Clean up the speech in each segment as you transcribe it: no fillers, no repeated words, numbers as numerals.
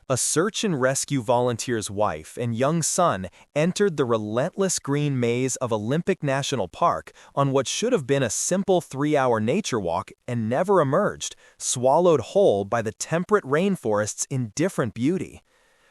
A search and rescue volunteer's wife and young son entered the relentless green maze of Olympic National Park on what should have been a simple 3-hour nature walk and never emerged, swallowed whole by the temperate rainforest's indifferent beauty.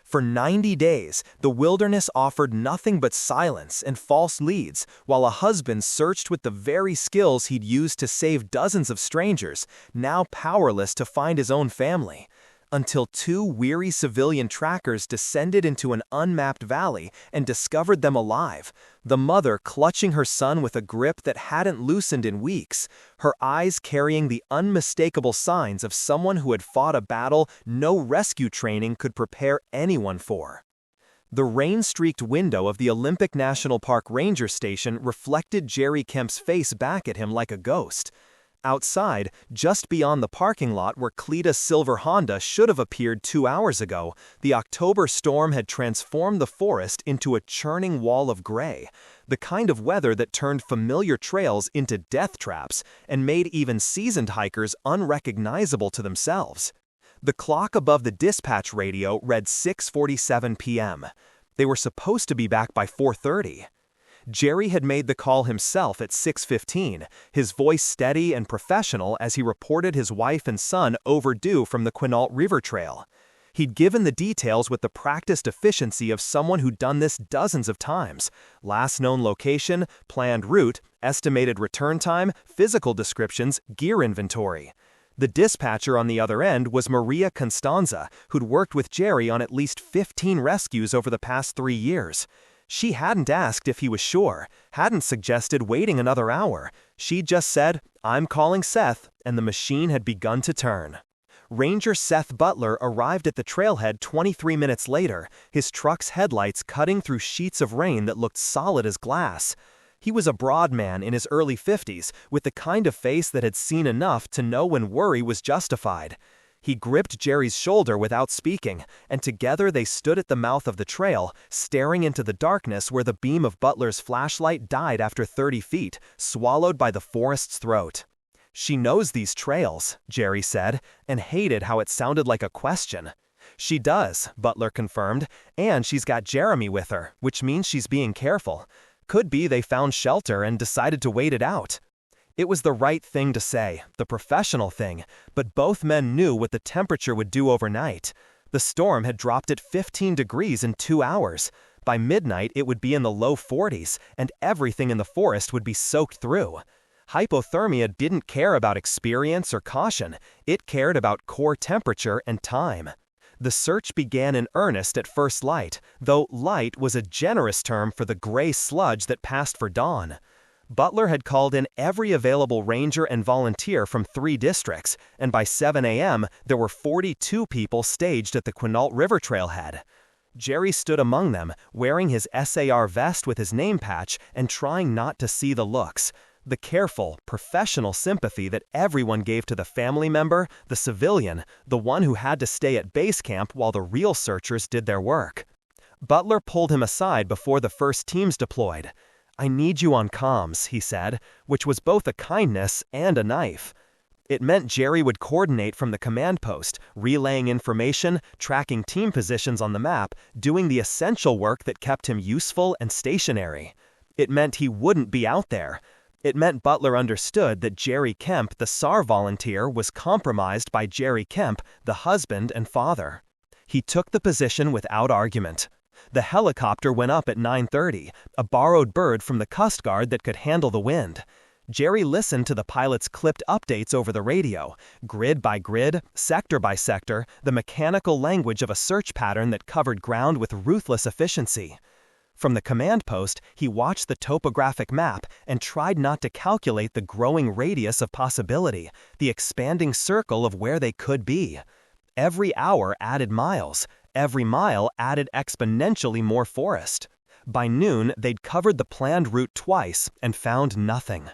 For 90 days, the wilderness offered nothing but silence and false leads, while a husband searched with the very skills he'd used to save dozens of strangers, now powerless to find his own family. Until 2 weary civilian trackers descended into an unmapped valley and discovered them alive, the mother clutching her son with a grip that hadn't loosened in weeks, her eyes carrying the unmistakable signs of someone who had fought a battle no rescue training could prepare anyone for. The rain-streaked window of the Olympic National Park ranger station reflected Jerry Kemp's face back at him like a ghost. Outside, just beyond the parking lot where Cleta's silver Honda should have appeared 2 hours ago, the October storm had transformed the forest into a churning wall of gray, the kind of weather that turned familiar trails into death traps and made even seasoned hikers unrecognizable to themselves. The clock above the dispatch radio read 6:47 p.m. They were supposed to be back by 4:30. Jerry had made the call himself at 6:15, his voice steady and professional as he reported his wife and son overdue from the Quinault River Trail. He'd given the details with the practiced efficiency of someone who'd done this dozens of times: last known location, planned route, estimated return time, physical descriptions, gear inventory. The dispatcher on the other end was Maria Constanza, who'd worked with Jerry on at least 15 rescues over the past 3 years. She hadn't asked if he was sure, hadn't suggested waiting another hour. She'd just said, "I'm calling Seth," and the machine had begun to turn. Ranger Seth Butler arrived at the trailhead 23 minutes later, his truck's headlights cutting through sheets of rain that looked solid as glass. He was a broad man in his early 50s, with the kind of face that had seen enough to know when worry was justified. He gripped Jerry's shoulder without speaking, and together they stood at the mouth of the trail, staring into the darkness where the beam of Butler's flashlight died after 30 feet, swallowed by the forest's throat. "She knows these trails," Jerry said, and hated how it sounded like a question. "She does," Butler confirmed, "and she's got Jeremy with her, which means she's being careful. Could be they found shelter and decided to wait it out." It was the right thing to say, the professional thing, but both men knew what the temperature would do overnight. The storm had dropped at 15 degrees in 2 hours. By midnight, it would be in the low 40s, and everything in the forest would be soaked through. Hypothermia didn't care about experience or caution. It cared about core temperature and time. The search began in earnest at first light, though light was a generous term for the gray sludge that passed for dawn. Butler had called in every available ranger and volunteer from 3 districts, and by 7 a.m., there were 42 people staged at the Quinault River trailhead. Jerry stood among them, wearing his SAR vest with his name patch and trying not to see the looks, the careful, professional sympathy that everyone gave to the family member, the civilian, the one who had to stay at base camp while the real searchers did their work. Butler pulled him aside before the first teams deployed. "I need you on comms," he said, which was both a kindness and a knife. It meant Jerry would coordinate from the command post, relaying information, tracking team positions on the map, doing the essential work that kept him useful and stationary. It meant he wouldn't be out there. It meant Butler understood that Jerry Kemp, the SAR volunteer, was compromised by Jerry Kemp, the husband and father. He took the position without argument. The helicopter went up at 9:30, a borrowed bird from the Coast Guard that could handle the wind. Jerry listened to the pilot's clipped updates over the radio, grid by grid, sector by sector, the mechanical language of a search pattern that covered ground with ruthless efficiency. From the command post, he watched the topographic map and tried not to calculate the growing radius of possibility, the expanding circle of where they could be. Every hour added miles. Every mile added exponentially more forest. By noon, they'd covered the planned route twice and found nothing.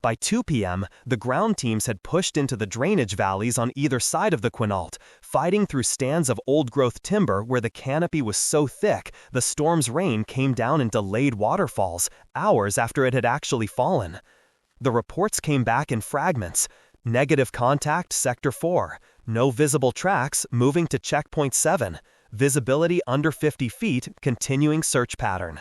By 2 p.m., the ground teams had pushed into the drainage valleys on either side of the Quinault, fighting through stands of old-growth timber where the canopy was so thick the storm's rain came down in delayed waterfalls, hours after it had actually fallen. The reports came back in fragments. Negative contact, Sector 4. No visible tracks, moving to Checkpoint 7. Visibility under 50 feet, continuing search pattern.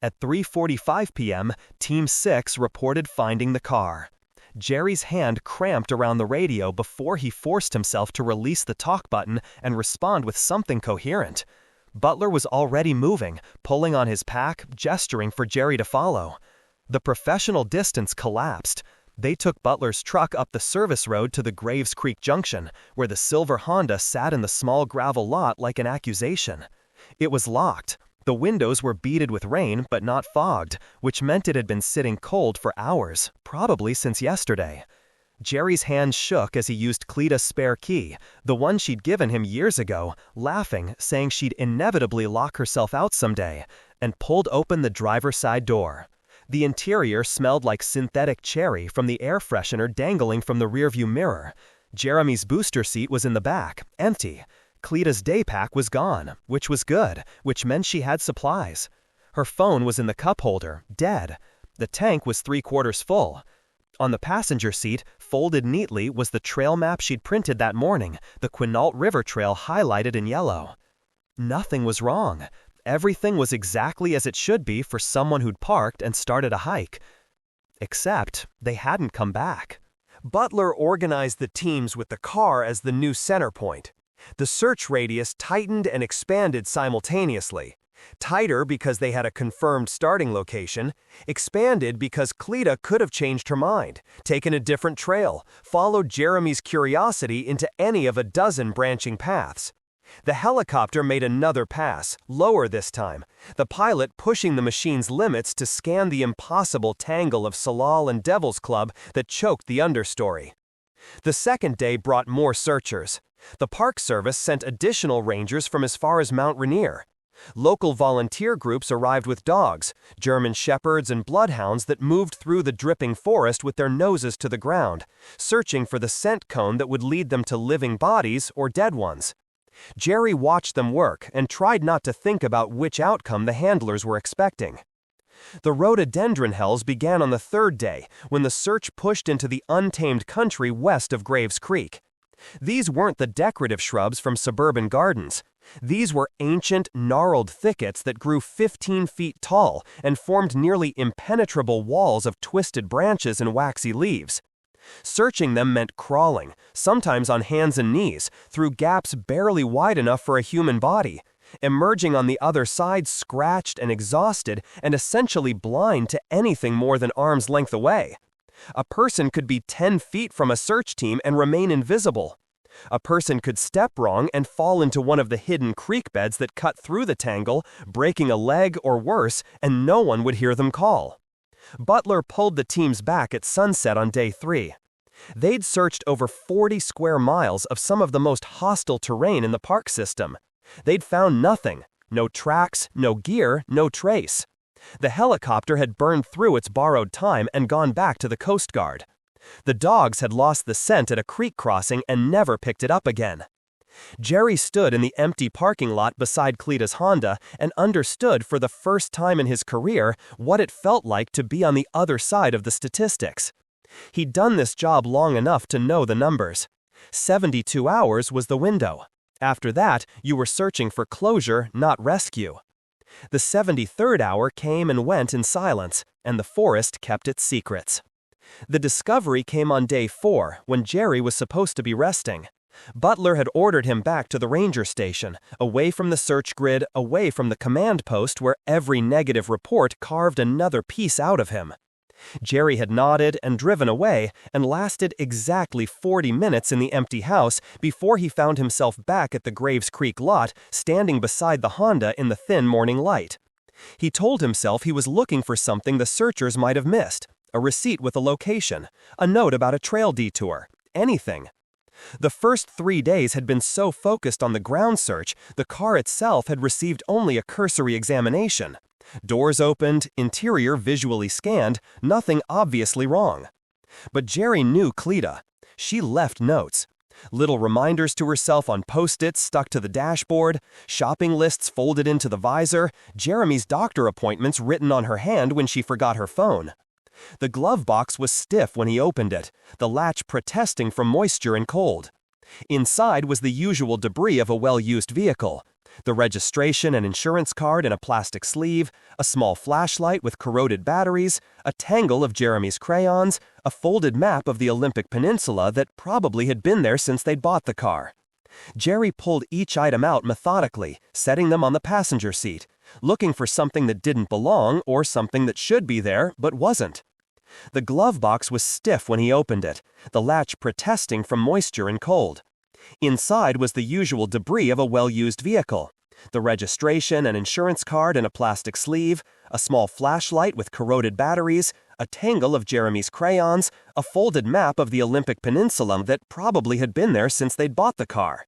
At 3:45 p.m., Team 6 reported finding the car. Jerry's hand cramped around the radio before he forced himself to release the talk button and respond with something coherent. Butler was already moving, pulling on his pack, gesturing for Jerry to follow. The professional distance collapsed. They took Butler's truck up the service road to the Graves Creek Junction, where the silver Honda sat in the small gravel lot like an accusation. It was locked. The windows were beaded with rain but not fogged, which meant it had been sitting cold for hours, probably since yesterday. Jerry's hand shook as he used Cleta's spare key, the one she'd given him years ago, laughing, saying she'd inevitably lock herself out someday, and pulled open the driver's side door. The interior smelled like synthetic cherry from the air freshener dangling from the rearview mirror. Jeremy's booster seat was in the back, empty. Cleta's day pack was gone, which was good, which meant she had supplies. Her phone was in the cup holder, dead. The tank was 3/4 full. On the passenger seat, folded neatly, was the trail map she'd printed that morning, the Quinault River Trail highlighted in yellow. Nothing was wrong. Everything was exactly as it should be for someone who'd parked and started a hike. Except they hadn't come back. Butler organized the teams with the car as the new center point. The search radius tightened and expanded simultaneously. Tighter because they had a confirmed starting location, expanded because Cleta could have changed her mind, taken a different trail, followed Jeremy's curiosity into any of a dozen branching paths. The helicopter made another pass, lower this time, the pilot pushing the machine's limits to scan the impossible tangle of Salal and Devil's Club that choked the understory. The second day brought more searchers. The Park Service sent additional rangers from as far as Mount Rainier. Local volunteer groups arrived with dogs, German shepherds and bloodhounds that moved through the dripping forest with their noses to the ground, searching for the scent cone that would lead them to living bodies or dead ones. Jerry watched them work and tried not to think about which outcome the handlers were expecting. The rhododendron hells began on the third day, when the search pushed into the untamed country west of Graves Creek. These weren't the decorative shrubs from suburban gardens. These were ancient, gnarled thickets that grew 15 feet tall and formed nearly impenetrable walls of twisted branches and waxy leaves. Searching them meant crawling, sometimes on hands and knees, through gaps barely wide enough for a human body, emerging on the other side scratched and exhausted and essentially blind to anything more than arm's length away. A person could be 10 feet from a search team and remain invisible. A person could step wrong and fall into one of the hidden creek beds that cut through the tangle, breaking a leg or worse, and no one would hear them call. Butler pulled the teams back at sunset on day 3. They'd searched over 40 square miles of some of the most hostile terrain in the park system. They'd found nothing. No tracks, no gear, no trace. The helicopter had burned through its borrowed time and gone back to the Coast Guard. The dogs had lost the scent at a creek crossing and never picked it up again. Jerry stood in the empty parking lot beside Cleta's Honda and understood for the first time in his career what it felt like to be on the other side of the statistics. He'd done this job long enough to know the numbers. 72 hours was the window. After that, you were searching for closure, not rescue. The 73rd hour came and went in silence, and the forest kept its secrets. The discovery came on day 4, when Jerry was supposed to be resting. Butler had ordered him back to the ranger station, away from the search grid, away from the command post where every negative report carved another piece out of him. Jerry had nodded and driven away and lasted exactly 40 minutes in the empty house before he found himself back at the Graves Creek lot, standing beside the Honda in the thin morning light. He told himself he was looking for something the searchers might have missed, a receipt with a location, a note about a trail detour, anything. The first 3 days had been so focused on the ground search, the car itself had received only a cursory examination. Doors opened, interior visually scanned, nothing obviously wrong. But Jerry knew Cleta. She left notes. Little reminders to herself on post-its stuck to the dashboard, shopping lists folded into the visor, Jeremy's doctor appointments written on her hand when she forgot her phone. The glove box was stiff when he opened it, the latch protesting from moisture and cold. Inside was the usual debris of a well-used vehicle. The registration and insurance card in a plastic sleeve, a small flashlight with corroded batteries, a tangle of Jeremy's crayons, a folded map of the Olympic Peninsula that probably had been there since they'd bought the car. Jerry pulled each item out methodically, setting them on the passenger seat, looking for something that didn't belong or something that should be there but wasn't. The glove box was stiff when he opened it, the latch protesting from moisture and cold. Inside was the usual debris of a well-used vehicle: the registration and insurance card in a plastic sleeve, a small flashlight with corroded batteries, a tangle of Jeremy's crayons, a folded map of the Olympic Peninsula that probably had been there since they'd bought the car.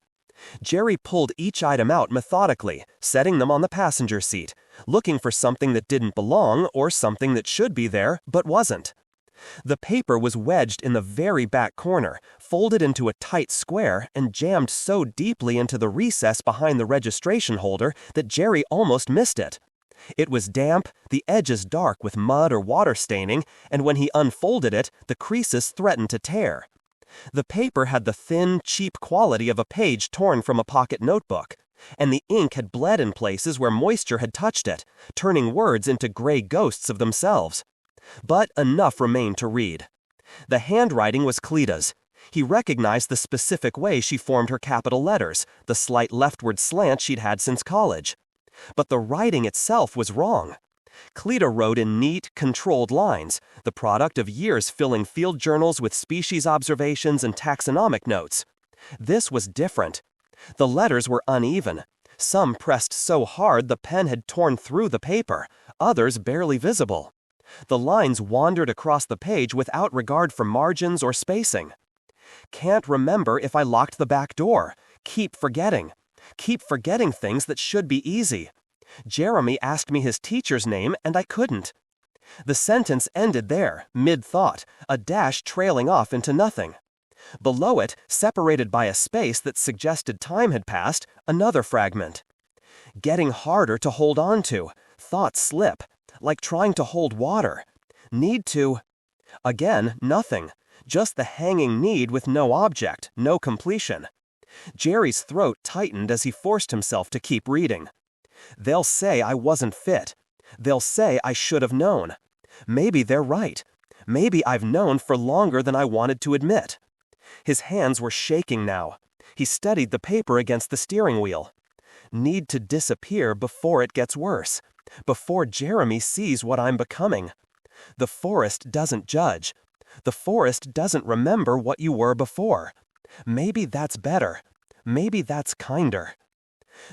Jerry pulled each item out methodically, setting them on the passenger seat, looking for something that didn't belong or something that should be there but wasn't. The paper was wedged in the very back corner, folded into a tight square, and jammed so deeply into the recess behind the registration holder that Jerry almost missed it. It was damp, the edges dark with mud or water staining, and when he unfolded it, the creases threatened to tear. The paper had the thin, cheap quality of a page torn from a pocket notebook, and the ink had bled in places where moisture had touched it, turning words into gray ghosts of themselves. But enough remained to read. The handwriting was Cleta's. He recognized the specific way she formed her capital letters, the slight leftward slant she'd had since college. But the writing itself was wrong. Cleta wrote in neat, controlled lines, the product of years filling field journals with species observations and taxonomic notes. This was different. The letters were uneven. Some pressed so hard the pen had torn through the paper, others barely visible. The lines wandered across the page without regard for margins or spacing. Can't remember if I locked the back door. Keep forgetting. Keep forgetting things that should be easy. Jeremy asked me his teacher's name and I couldn't. The sentence ended there, mid-thought, a dash trailing off into nothing. Below it, separated by a space that suggested time had passed, another fragment. Getting harder to hold on to. Thoughts slip, like trying to hold water. Need to. Again, nothing. Just the hanging need with no object, no completion. Jerry's throat tightened as he forced himself to keep reading. They'll say I wasn't fit. They'll say I should have known. Maybe they're right. Maybe I've known for longer than I wanted to admit. His hands were shaking now. He steadied the paper against the steering wheel. Need to disappear before it gets worse. Before Jeremy sees what I'm becoming. The forest doesn't judge. The forest doesn't remember what you were before. Maybe that's better. Maybe that's kinder.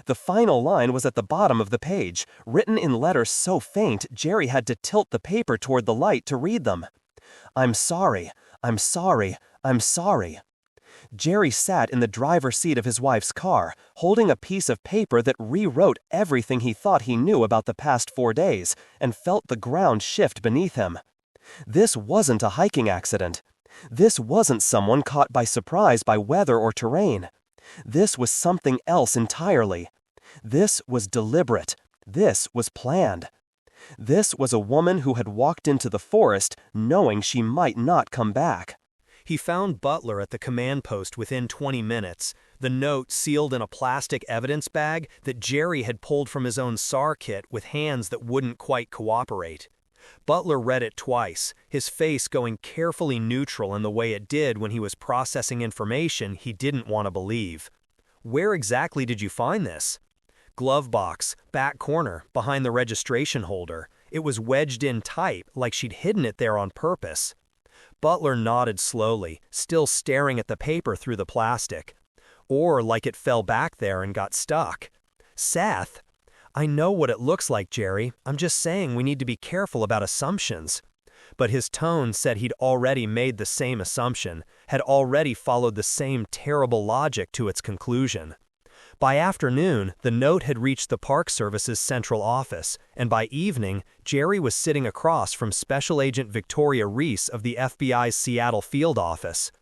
The final line was at the bottom of the page, written in letters so faint Jerry had to tilt the paper toward the light to read them. I'm sorry. I'm sorry. I'm sorry. Jerry sat in the driver's seat of his wife's car, holding a piece of paper that rewrote everything he thought he knew about the past 4 days, and felt the ground shift beneath him. This wasn't a hiking accident. This wasn't someone caught by surprise by weather or terrain. This was something else entirely. This was deliberate. This was planned. This was a woman who had walked into the forest knowing she might not come back. He found Butler at the command post within 20 minutes, the note sealed in a plastic evidence bag that Jerry had pulled from his own SAR kit with hands that wouldn't quite cooperate. Butler read it twice, his face going carefully neutral in the way it did when he was processing information he didn't want to believe. Where exactly did you find this? Glove box, back corner, behind the registration holder. It was wedged in tight, like she'd hidden it there on purpose. Butler nodded slowly, still staring at the paper through the plastic. Or like it fell back there and got stuck. Seth? I know what it looks like, Jerry. I'm just saying we need to be careful about assumptions. But his tone said he'd already made the same assumption, had already followed the same terrible logic to its conclusion. By afternoon, the note had reached the Park Service's central office, and by evening, Jerry was sitting across from Special Agent Victoria Reese of the FBI's Seattle field office.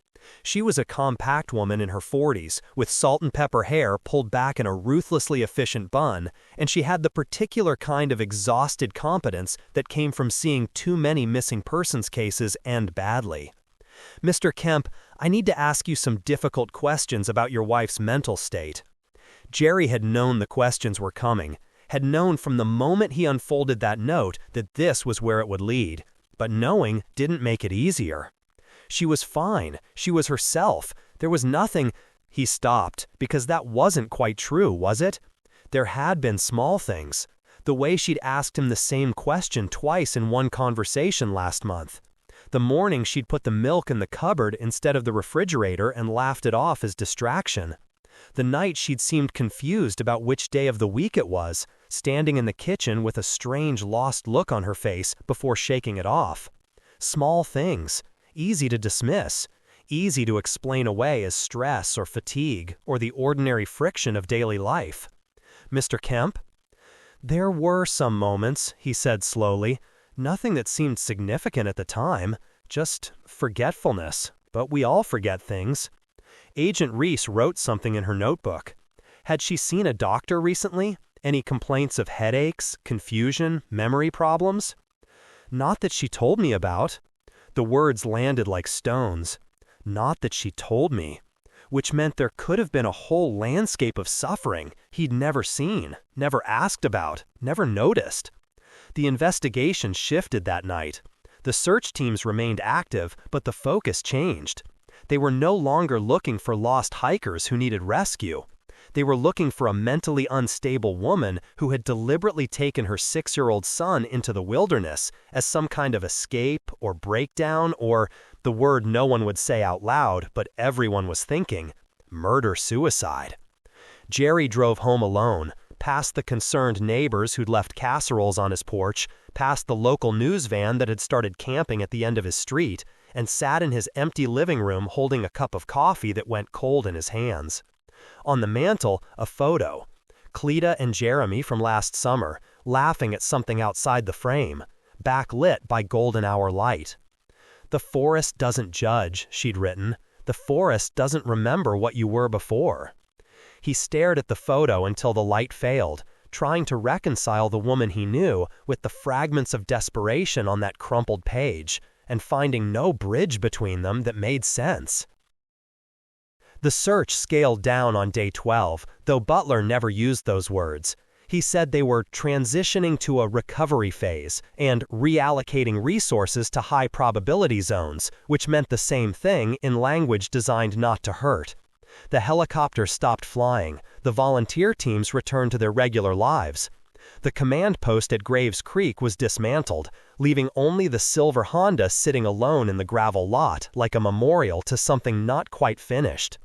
She was a compact woman in her 40s, with salt and pepper hair pulled back in a ruthlessly efficient bun, and she had the particular kind of exhausted competence that came from seeing too many missing persons cases end badly. Mr. Kemp, I need to ask you some difficult questions about your wife's mental state. Jerry had known the questions were coming, had known from the moment he unfolded that note that this was where it would lead, but knowing didn't make it easier. She was fine. She was herself. There was nothing. He stopped, because that wasn't quite true, was it? There had been small things. The way she'd asked him the same question twice in one conversation last month. The morning she'd put the milk in the cupboard instead of the refrigerator and laughed it off as distraction. The night she'd seemed confused about which day of the week it was, standing in the kitchen with a strange lost look on her face before shaking it off. Small things, easy to dismiss, easy to explain away as stress or fatigue or the ordinary friction of daily life. "Mr. Kemp?" "There were some moments," he said slowly. "Nothing that seemed significant at the time. Just forgetfulness. But we all forget things." Agent Reese wrote something in her notebook. Had she seen a doctor recently? Any complaints of headaches, confusion, memory problems? "Not that she told me about." The words landed like stones. Not that she told me. Which meant there could have been a whole landscape of suffering he'd never seen, never asked about, never noticed. The investigation shifted that night. The search teams remained active, but the focus changed. They were no longer looking for lost hikers who needed rescue. They were looking for a mentally unstable woman who had deliberately taken her 6-year-old son into the wilderness as some kind of escape or breakdown or, the word no one would say out loud, but everyone was thinking, murder-suicide. Jerry drove home alone, past the concerned neighbors who'd left casseroles on his porch, past the local news van that had started camping at the end of his street, and sat in his empty living room holding a cup of coffee that went cold in his hands. On the mantel, a photo. Cleta and Jeremy from last summer, laughing at something outside the frame, backlit by golden hour light. "The forest doesn't judge," she'd written. "The forest doesn't remember what you were before." He stared at the photo until the light failed, trying to reconcile the woman he knew with the fragments of desperation on that crumpled page, and finding no bridge between them that made sense. The search scaled down on day 12, though Butler never used those words. He said they were transitioning to a recovery phase and reallocating resources to high-probability zones, which meant the same thing in language designed not to hurt. The helicopters stopped flying. The volunteer teams returned to their regular lives. The command post at Graves Creek was dismantled, leaving only the silver Honda sitting alone in the gravel lot like a memorial to something not quite finished.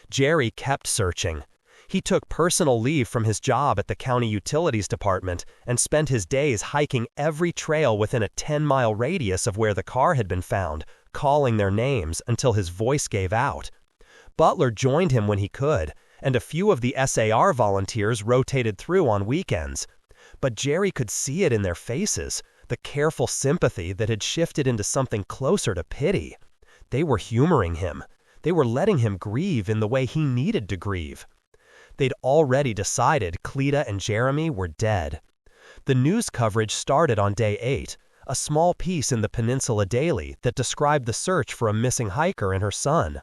Jerry kept searching. He took personal leave from his job at the county utilities department and spent his days hiking every trail within a 10-mile radius of where the car had been found, calling their names until his voice gave out. Butler joined him when he could, and a few of the SAR volunteers rotated through on weekends. But Jerry could see it in their faces, the careful sympathy that had shifted into something closer to pity. They were humoring him. They were letting him grieve in the way he needed to grieve. They'd already decided Cleta and Jeremy were dead. The news coverage started on day 8, a small piece in the Peninsula Daily that described the search for a missing hiker and her son.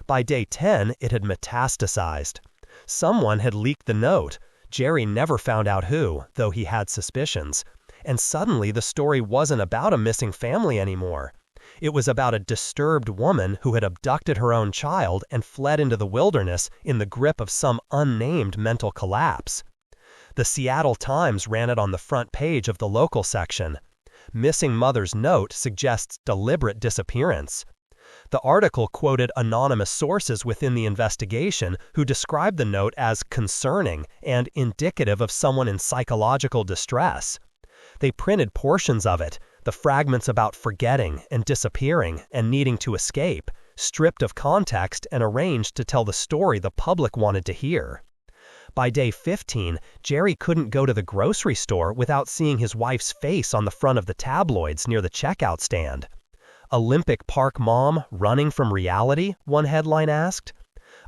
By day 10, it had metastasized. Someone had leaked the note. Jerry never found out who, though he had suspicions. And suddenly the story wasn't about a missing family anymore. It was about a disturbed woman who had abducted her own child and fled into the wilderness in the grip of some unnamed mental collapse. The Seattle Times ran it on the front page of the local section. Missing mother's note suggests deliberate disappearance. The article quoted anonymous sources within the investigation who described the note as concerning and indicative of someone in psychological distress. They printed portions of it, the fragments about forgetting and disappearing and needing to escape, stripped of context and arranged to tell the story the public wanted to hear. By day 15, Jerry couldn't go to the grocery store without seeing his wife's face on the front of the tabloids near the checkout stand. "Olympic Park mom running from reality?" one headline asked.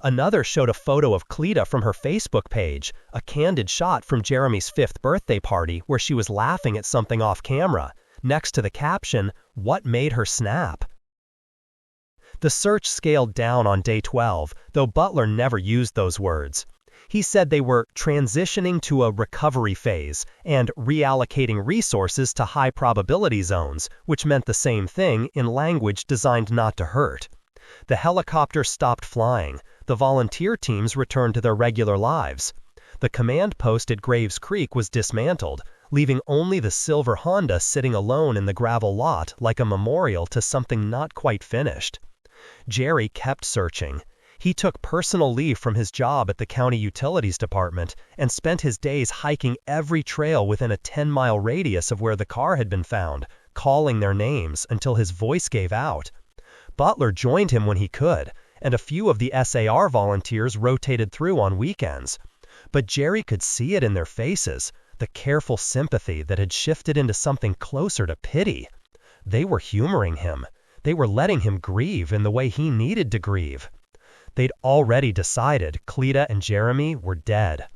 Another showed a photo of Cleta from her Facebook page, a candid shot from Jeremy's 5th birthday party where she was laughing at something off camera, next to the caption, "What made her snap?" The search scaled down on day 12, though Butler never used those words. He said they were transitioning to a recovery phase and reallocating resources to high-probability zones, which meant the same thing in language designed not to hurt. The helicopter stopped flying. The volunteer teams returned to their regular lives. The command post at Graves Creek was dismantled, leaving only the silver Honda sitting alone in the gravel lot like a memorial to something not quite finished. Jerry kept searching. He took personal leave from his job at the county utilities department and spent his days hiking every trail within a 10-mile radius of where the car had been found, calling their names until his voice gave out. Butler joined him when he could, and a few of the SAR volunteers rotated through on weekends. But Jerry could see it in their faces, the careful sympathy that had shifted into something closer to pity. They were humoring him. They were letting him grieve in the way he needed to grieve. They'd already decided Cleta and Jeremy were dead.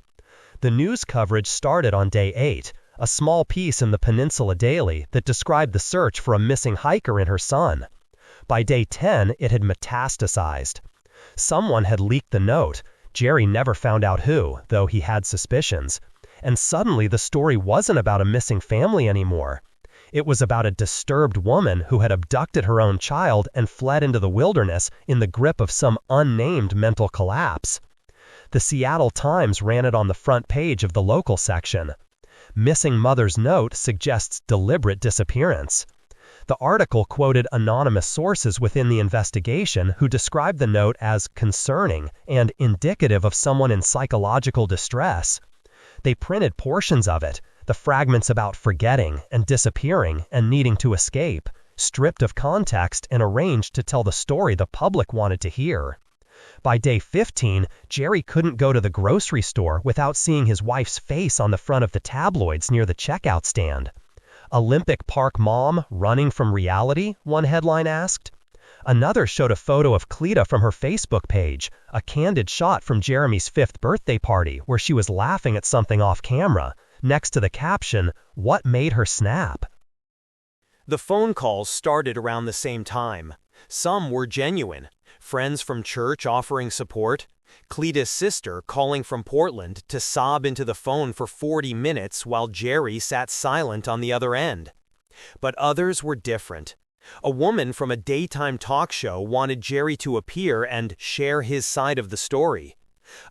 The news coverage started on day 8, a small piece in the Peninsula Daily that described the search for a missing hiker and her son. By day 10, it had metastasized. Someone had leaked the note. Jerry never found out who, though he had suspicions. And suddenly the story wasn't about a missing family anymore. It was about a disturbed woman who had abducted her own child and fled into the wilderness in the grip of some unnamed mental collapse. The Seattle Times ran it on the front page of the local section. Missing mother's note suggests deliberate disappearance. The article quoted anonymous sources within the investigation who described the note as concerning and indicative of someone in psychological distress. They printed portions of it, the fragments about forgetting and disappearing and needing to escape, stripped of context and arranged to tell the story the public wanted to hear. By day 15, Jerry couldn't go to the grocery store without seeing his wife's face on the front of the tabloids near the checkout stand. Olympic Park mom running from reality, one headline asked. Another showed a photo of Cleta from her Facebook page, a candid shot from Jeremy's 5th birthday party where she was laughing at something off camera, next to the caption, "What made her snap?" The phone calls started around the same time. Some were genuine. Friends from church offering support. Cleta's sister calling from Portland to sob into the phone for 40 minutes while Jerry sat silent on the other end. But others were different. A woman from a daytime talk show wanted Jerry to appear and share his side of the story.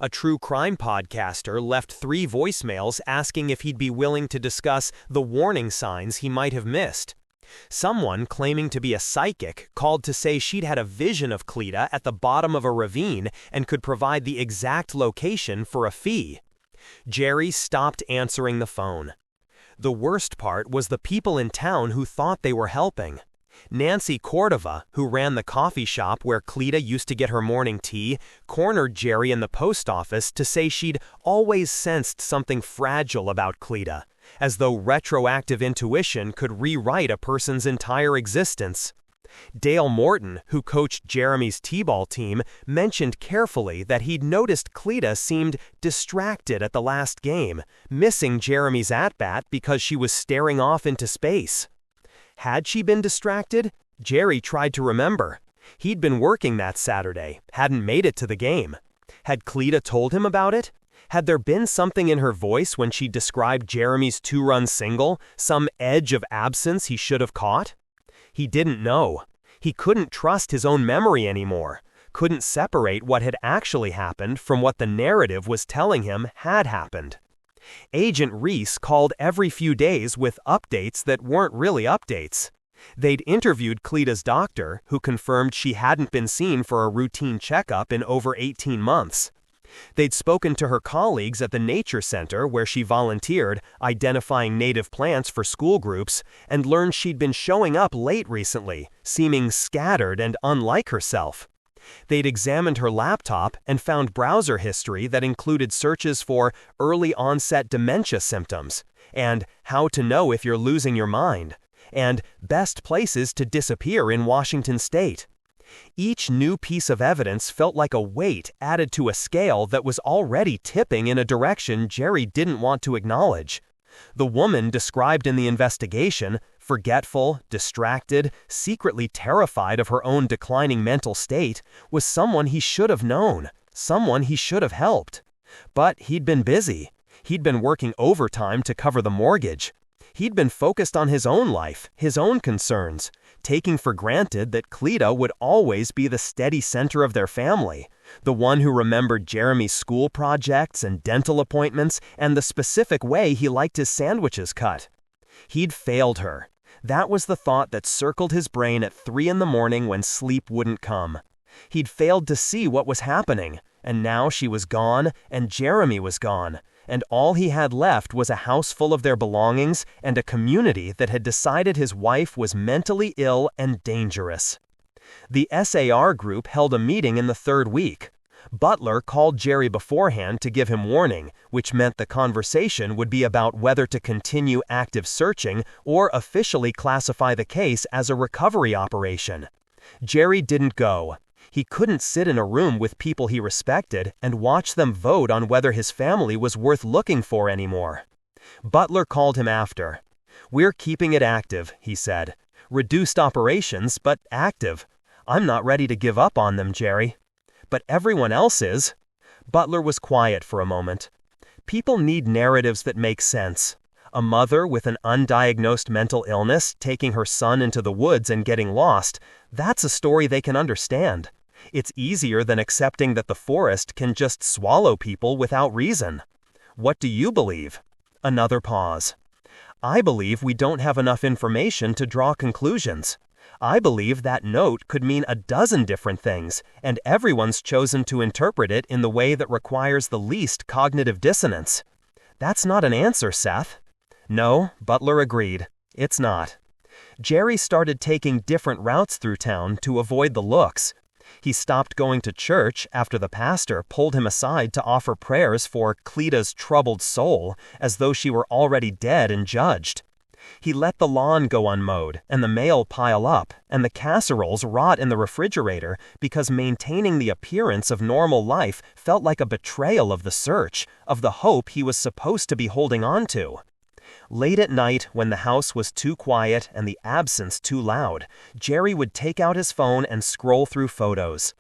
A true crime podcaster left 3 voicemails asking if he'd be willing to discuss the warning signs he might have missed. Someone claiming to be a psychic called to say she'd had a vision of Cleta at the bottom of a ravine and could provide the exact location for a fee. Jerry stopped answering the phone. The worst part was the people in town who thought they were helping. Nancy Cordova, who ran the coffee shop where Cleta used to get her morning tea, cornered Jerry in the post office to say she'd always sensed something fragile about Cleta, as though retroactive intuition could rewrite a person's entire existence. Dale Morton, who coached Jeremy's t-ball team, mentioned carefully that he'd noticed Cleta seemed distracted at the last game, missing Jeremy's at-bat because she was staring off into space. Had she been distracted? Jerry tried to remember. He'd been working that Saturday, hadn't made it to the game. Had Cleta told him about it? Had there been something in her voice when she described Jeremy's 2-run single, some edge of absence he should have caught? He didn't know. He couldn't trust his own memory anymore, couldn't separate what had actually happened from what the narrative was telling him had happened. Agent Reese called every few days with updates that weren't really updates. They'd interviewed Cleta's doctor, who confirmed she hadn't been seen for a routine checkup in over 18 months. They'd spoken to her colleagues at the nature center where she volunteered, identifying native plants for school groups, and learned she'd been showing up late recently, seeming scattered and unlike herself. They'd examined her laptop and found browser history that included searches for early onset dementia symptoms, and how to know if you're losing your mind, and best places to disappear in Washington state. Each new piece of evidence felt like a weight added to a scale that was already tipping in a direction Jerry didn't want to acknowledge. The woman described in the investigation, forgetful, distracted, secretly terrified of her own declining mental state, was someone he should have known, someone he should have helped. But he'd been busy. He'd been working overtime to cover the mortgage. He'd been focused on his own life, his own concerns, taking for granted that Cleta would always be the steady center of their family, the one who remembered Jeremy's school projects and dental appointments and the specific way he liked his sandwiches cut. He'd failed her. That was the thought that circled his brain at 3 in the morning when sleep wouldn't come. He'd failed to see what was happening, and now she was gone, and Jeremy was gone, and all he had left was a house full of their belongings and a community that had decided his wife was mentally ill and dangerous. The SAR group held a meeting in the 3rd week. Butler called Jerry beforehand to give him warning, which meant the conversation would be about whether to continue active searching or officially classify the case as a recovery operation. Jerry didn't go. He couldn't sit in a room with people he respected and watch them vote on whether his family was worth looking for anymore. Butler called him after. "We're keeping it active," he said. "Reduced operations, but active. I'm not ready to give up on them, Jerry." "But everyone else is." Butler was quiet for a moment. People need narratives that make sense. A mother with an undiagnosed mental illness taking her son into the woods and getting lost, that's a story they can understand. It's easier than accepting that the forest can just swallow people without reason. "What do you believe?" Another pause. "I believe we don't have enough information to draw conclusions. I believe that note could mean a dozen different things, and everyone's chosen to interpret it in the way that requires the least cognitive dissonance." "That's not an answer, Seth." "No," Butler agreed. "It's not." Jerry started taking different routes through town to avoid the looks. He stopped going to church after the pastor pulled him aside to offer prayers for Cleta's troubled soul, as though she were already dead and judged. He let the lawn go unmowed, and the mail pile up, and the casseroles rot in the refrigerator because maintaining the appearance of normal life felt like a betrayal of the search, of the hope he was supposed to be holding on to. Late at night, when the house was too quiet and the absence too loud, Jerry would take out his phone and scroll through photos.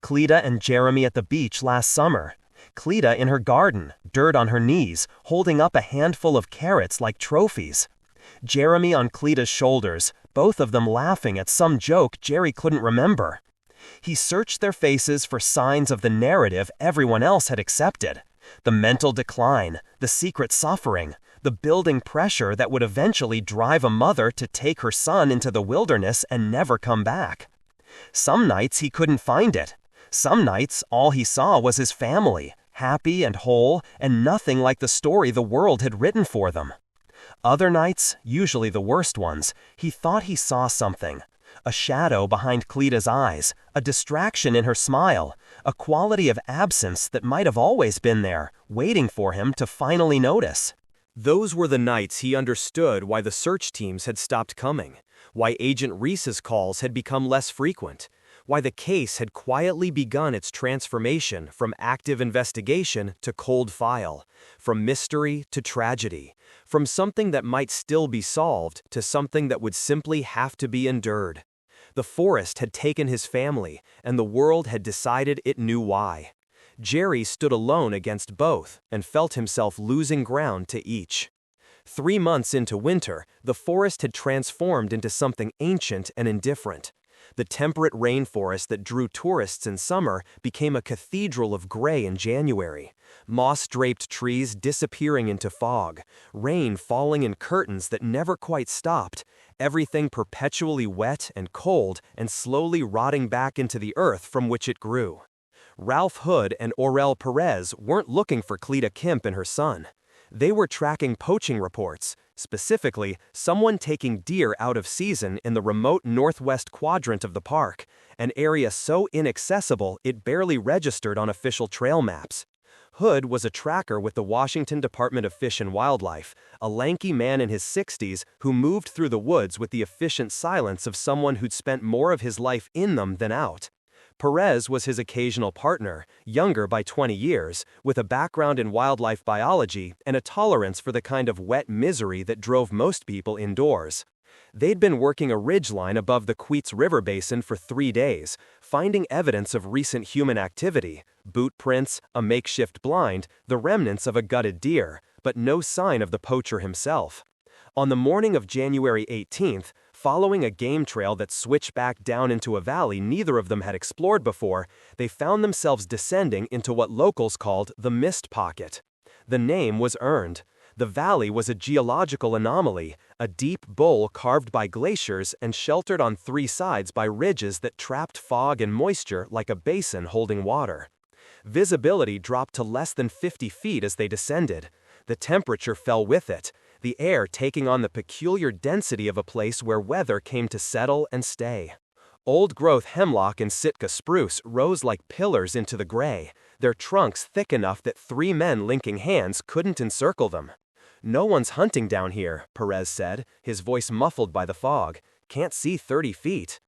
Cleta and Jeremy at the beach last summer. Cleta in her garden, dirt on her knees, holding up a handful of carrots like trophies. Jeremy on Cleta's shoulders, both of them laughing at some joke Jerry couldn't remember. He searched their faces for signs of the narrative everyone else had accepted. The mental decline, the secret suffering, the building pressure that would eventually drive a mother to take her son into the wilderness and never come back. Some nights he couldn't find it. Some nights all he saw was his family, happy and whole, and nothing like the story the world had written for them. Other nights, usually the worst ones, he thought he saw something. A shadow behind Cleta's eyes, a distraction in her smile, a quality of absence that might have always been there, waiting for him to finally notice. Those were the nights he understood why the search teams had stopped coming, why Agent Reese's calls had become less frequent, why the case had quietly begun its transformation from active investigation to cold file, from mystery to tragedy, from something that might still be solved to something that would simply have to be endured. The forest had taken his family, and the world had decided it knew why. Jerry stood alone against both and felt himself losing ground to each. 3 months into winter, the forest had transformed into something ancient and indifferent. The temperate rainforest that drew tourists in summer became a cathedral of gray in January. Moss-draped trees disappearing into fog, rain falling in curtains that never quite stopped, everything perpetually wet and cold and slowly rotting back into the earth from which it grew. Ralph Hood and Orel Perez weren't looking for Cleta Kemp and her son. They were tracking poaching reports, specifically someone taking deer out of season in the remote northwest quadrant of the park, an area so inaccessible it barely registered on official trail maps. Hood was a tracker with the Washington Department of Fish and Wildlife, a lanky man in his 60s who moved through the woods with the efficient silence of someone who'd spent more of his life in them than out. Perez was his occasional partner, younger by 20 years, with a background in wildlife biology and a tolerance for the kind of wet misery that drove most people indoors. They'd been working a ridgeline above the Queets River basin for 3 days, finding evidence of recent human activity, boot prints, a makeshift blind, the remnants of a gutted deer, but no sign of the poacher himself. On the morning of January 18th, following a game trail that switched back down into a valley neither of them had explored before, they found themselves descending into what locals called the Mist Pocket. The name was earned. The valley was a geological anomaly, a deep bowl carved by glaciers and sheltered on 3 sides by ridges that trapped fog and moisture like a basin holding water. Visibility dropped to less than 50 feet as they descended. The temperature fell with it, the air taking on the peculiar density of a place where weather came to settle and stay. Old-growth hemlock and Sitka spruce rose like pillars into the gray, their trunks thick enough that 3 men linking hands couldn't encircle them. "No one's hunting down here," Perez said, his voice muffled by the fog. "Can't see 30 feet."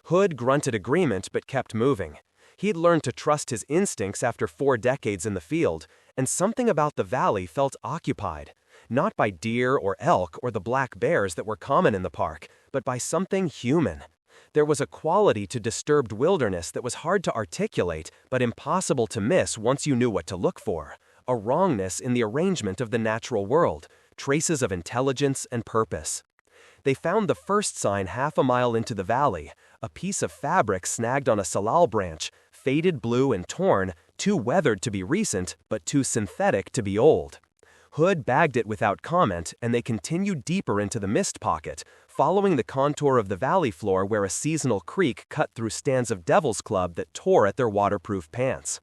Hood grunted agreement but kept moving. He'd learned to trust his instincts after 4 decades in the field, and something about the valley felt occupied. Not by deer or elk or the black bears that were common in the park, but by something human. There was a quality to disturbed wilderness that was hard to articulate but impossible to miss once you knew what to look for. A wrongness in the arrangement of the natural world, traces of intelligence and purpose. They found the first sign half a mile into the valley, a piece of fabric snagged on a salal branch, faded blue and torn, too weathered to be recent, but too synthetic to be old. Hood bagged it without comment, and they continued deeper into the Mist Pocket, following the contour of the valley floor where a seasonal creek cut through stands of Devil's Club that tore at their waterproof pants.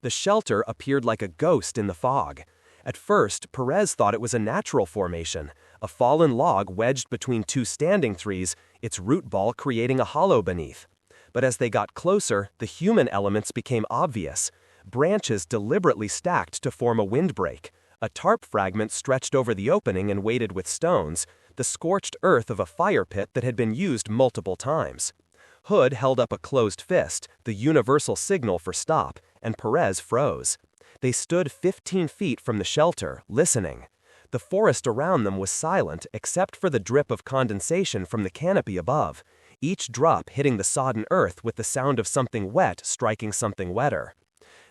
The shelter appeared like a ghost in the fog. At first, Perez thought it was a natural formation, a fallen log wedged between 2 standing trees, its root ball creating a hollow beneath. But as they got closer, the human elements became obvious. Branches deliberately stacked to form a windbreak, a tarp fragment stretched over the opening and weighted with stones, the scorched earth of a fire pit that had been used multiple times. Hood held up a closed fist, the universal signal for stop, and Perez froze. They stood 15 feet from the shelter, listening. The forest around them was silent except for the drip of condensation from the canopy above, each drop hitting the sodden earth with the sound of something wet striking something wetter.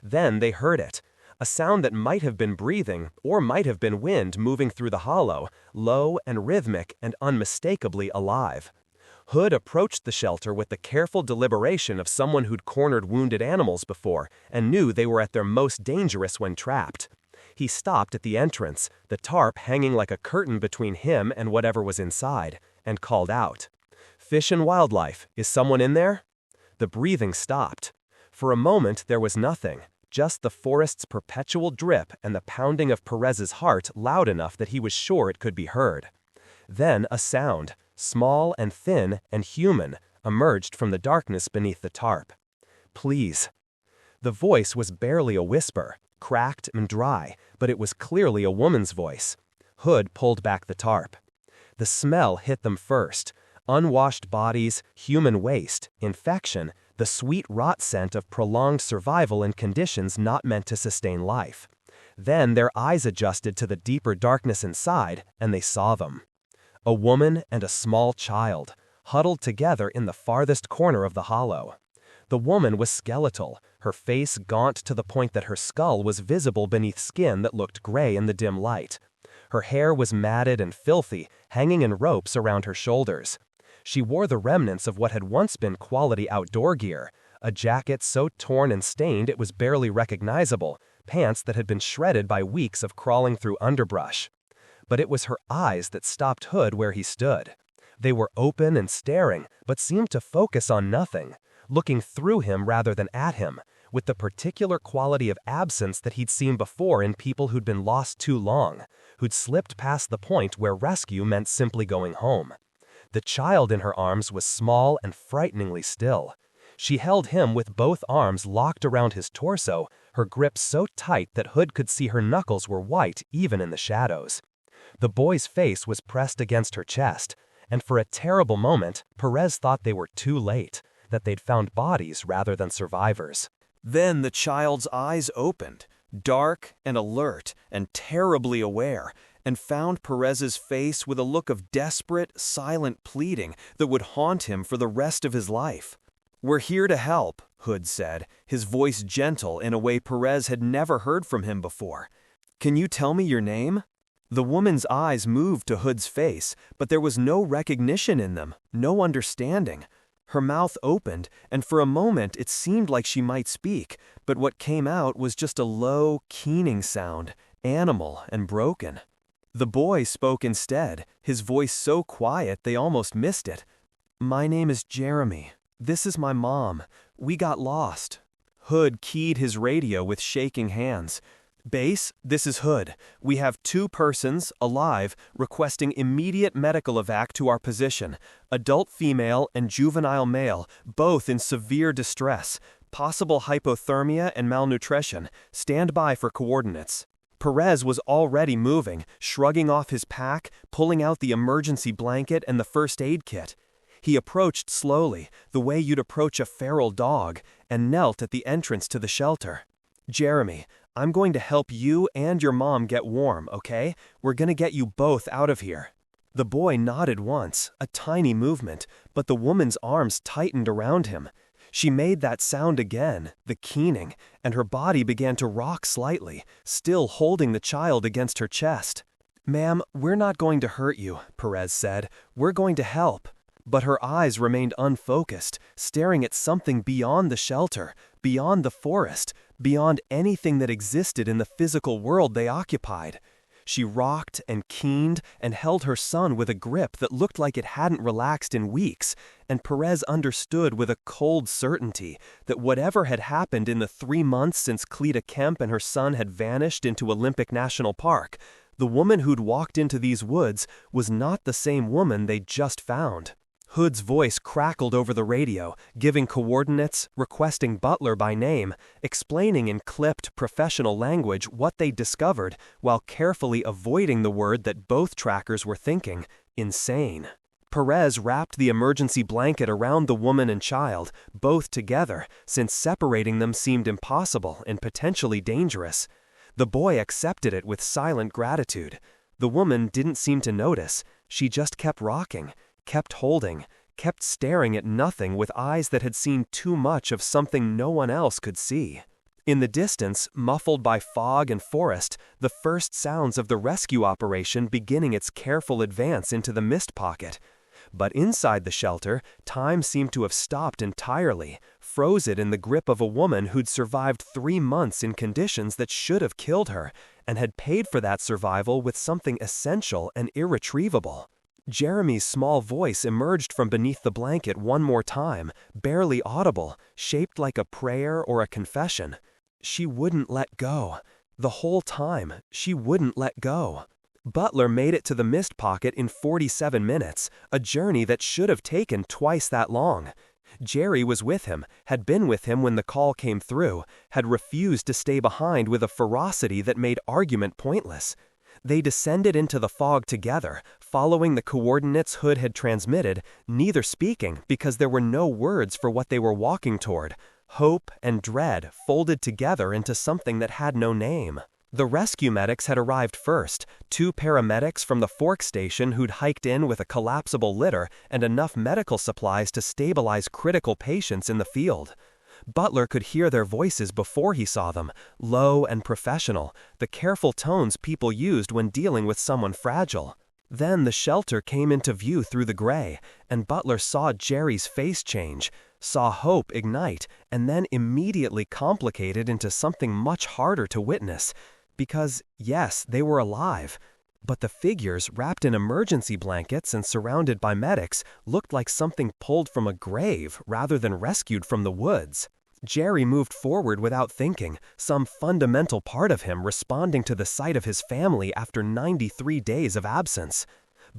Then they heard it, a sound that might have been breathing or might have been wind moving through the hollow, low and rhythmic and unmistakably alive. Hood approached the shelter with the careful deliberation of someone who'd cornered wounded animals before and knew they were at their most dangerous when trapped. He stopped at the entrance, the tarp hanging like a curtain between him and whatever was inside, and called out, "Fish and Wildlife, is someone in there?" The breathing stopped. For a moment there was nothing, just the forest's perpetual drip and the pounding of Perez's heart loud enough that he was sure it could be heard. Then a sound, small and thin and human, emerged from the darkness beneath the tarp. "Please." The voice was barely a whisper, cracked and dry, but it was clearly a woman's voice. Hood pulled back the tarp. The smell hit them first. Unwashed bodies, human waste, infection, the sweet rot scent of prolonged survival in conditions not meant to sustain life. Then their eyes adjusted to the deeper darkness inside, and they saw them. A woman and a small child, huddled together in the farthest corner of the hollow. The woman was skeletal, her face gaunt to the point that her skull was visible beneath skin that looked gray in the dim light. Her hair was matted and filthy, hanging in ropes around her shoulders. She wore the remnants of what had once been quality outdoor gear, a jacket so torn and stained it was barely recognizable, pants that had been shredded by weeks of crawling through underbrush. But it was her eyes that stopped Hood where he stood. They were open and staring, but seemed to focus on nothing, looking through him rather than at him, with the particular quality of absence that he'd seen before in people who'd been lost too long, who'd slipped past the point where rescue meant simply going home. The child in her arms was small and frighteningly still. She held him with both arms locked around his torso, her grip so tight that Hood could see her knuckles were white even in the shadows. The boy's face was pressed against her chest, and for a terrible moment, Perez thought they were too late, that they'd found bodies rather than survivors. Then the child's eyes opened, dark and alert and terribly aware, and found Perez's face with a look of desperate, silent pleading that would haunt him for the rest of his life. "We're here to help," Hood said, his voice gentle in a way Perez had never heard from him before. "Can you tell me your name?" The woman's eyes moved to Hood's face, but there was no recognition in them, no understanding. Her mouth opened, and for a moment it seemed like she might speak, but what came out was just a low, keening sound, animal and broken. The boy spoke instead, his voice so quiet they almost missed it. "My name is Jeremy. This is my mom. We got lost." Hood keyed his radio with shaking hands. "Base, this is Hood. We have 2 persons, alive, requesting immediate medical evac to our position. Adult female and juvenile male, both in severe distress. Possible hypothermia and malnutrition. Stand by for coordinates." Perez was already moving, shrugging off his pack, pulling out the emergency blanket and the first aid kit. He approached slowly, the way you'd approach a feral dog, and knelt at the entrance to the shelter. "Jeremy, I'm going to help you and your mom get warm, okay? We're going to get you both out of here." The boy nodded once, a tiny movement, but the woman's arms tightened around him. She made that sound again, the keening, and her body began to rock slightly, still holding the child against her chest. "Ma'am, we're not going to hurt you," Perez said. "We're going to help." But her eyes remained unfocused, staring at something beyond the shelter, beyond the forest, beyond anything that existed in the physical world they occupied. She rocked and keened and held her son with a grip that looked like it hadn't relaxed in weeks, and Perez understood with a cold certainty that whatever had happened in the 3 months since Cleta Kemp and her son had vanished into Olympic National Park, the woman who'd walked into these woods was not the same woman they'd just found. Hood's voice crackled over the radio, giving coordinates, requesting Butler by name, explaining in clipped, professional language what they'd discovered, while carefully avoiding the word that both trackers were thinking: insane. Perez wrapped the emergency blanket around the woman and child, both together, since separating them seemed impossible and potentially dangerous. The boy accepted it with silent gratitude. The woman didn't seem to notice. She just kept rocking, kept holding, kept staring at nothing with eyes that had seen too much of something no one else could see. In the distance, muffled by fog and forest, the first sounds of the rescue operation beginning its careful advance into the mist pocket. But inside the shelter, time seemed to have stopped entirely, frozen in the grip of a woman who'd survived 3 months in conditions that should have killed her, and had paid for that survival with something essential and irretrievable. Jeremy's small voice emerged from beneath the blanket one more time, barely audible, shaped like a prayer or a confession. She wouldn't let go. The whole time, she wouldn't let go. Butler made it to the mist pocket in 47 minutes, a journey that should have taken twice that long. Jerry was with him, had been with him when the call came through, had refused to stay behind with a ferocity that made argument pointless. They descended into the fog together, following the coordinates Hood had transmitted, neither speaking because there were no words for what they were walking toward. Hope and dread folded together into something that had no name. The rescue medics had arrived first, 2 paramedics from the Fork station who'd hiked in with a collapsible litter and enough medical supplies to stabilize critical patients in the field. Butler could hear their voices before he saw them, low and professional, the careful tones people used when dealing with someone fragile. Then the shelter came into view through the gray, and Butler saw Jerry's face change, saw hope ignite, and then immediately complicated into something much harder to witness. Because, yes, they were alive, but the figures, wrapped in emergency blankets and surrounded by medics, looked like something pulled from a grave rather than rescued from the woods. Jerry moved forward without thinking, some fundamental part of him responding to the sight of his family after 93 days of absence.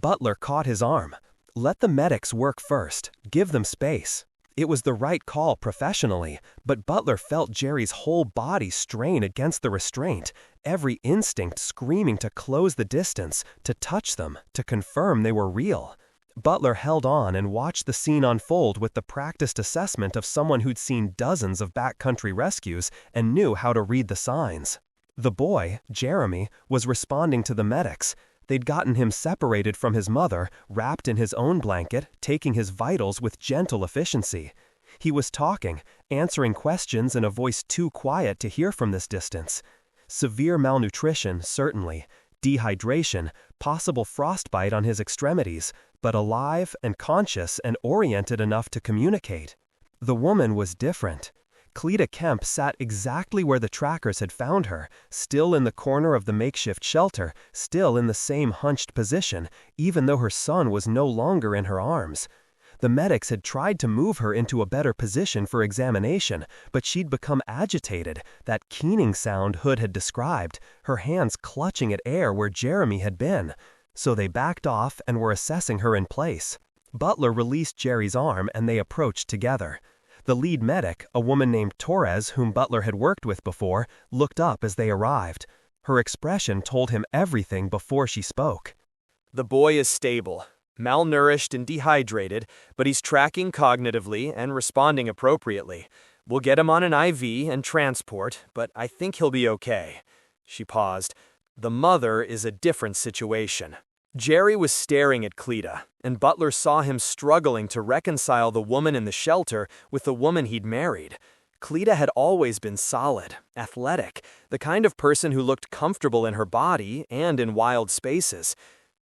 Butler caught his arm. Let the medics work first. Give them space. It was the right call professionally, but Butler felt Jerry's whole body strain against the restraint, every instinct screaming to close the distance, to touch them, to confirm they were real. Butler held on and watched the scene unfold with the practiced assessment of someone who'd seen dozens of backcountry rescues and knew how to read the signs. The boy, Jeremy, was responding to the medics. They'd gotten him separated from his mother, wrapped in his own blanket, taking his vitals with gentle efficiency. He was talking, answering questions in a voice too quiet to hear from this distance. Severe malnutrition, certainly. Dehydration, possible frostbite on his extremities, but alive and conscious and oriented enough to communicate. The woman was different. Cleta Kemp sat exactly where the trackers had found her, still in the corner of the makeshift shelter, still in the same hunched position, even though her son was no longer in her arms. The medics had tried to move her into a better position for examination, but she'd become agitated, that keening sound Hood had described, her hands clutching at air where Jeremy had been. So they backed off and were assessing her in place. Butler released Jerry's arm and they approached together. The lead medic, a woman named Torres whom Butler had worked with before, looked up as they arrived. Her expression told him everything before she spoke. The boy is stable, malnourished and dehydrated, but he's tracking cognitively and responding appropriately. We'll get him on an IV and transport, but I think he'll be okay. She paused. The mother is a different situation. Jerry was staring at Cleta, and Butler saw him struggling to reconcile the woman in the shelter with the woman he'd married. Cleta had always been solid, athletic, the kind of person who looked comfortable in her body and in wild spaces.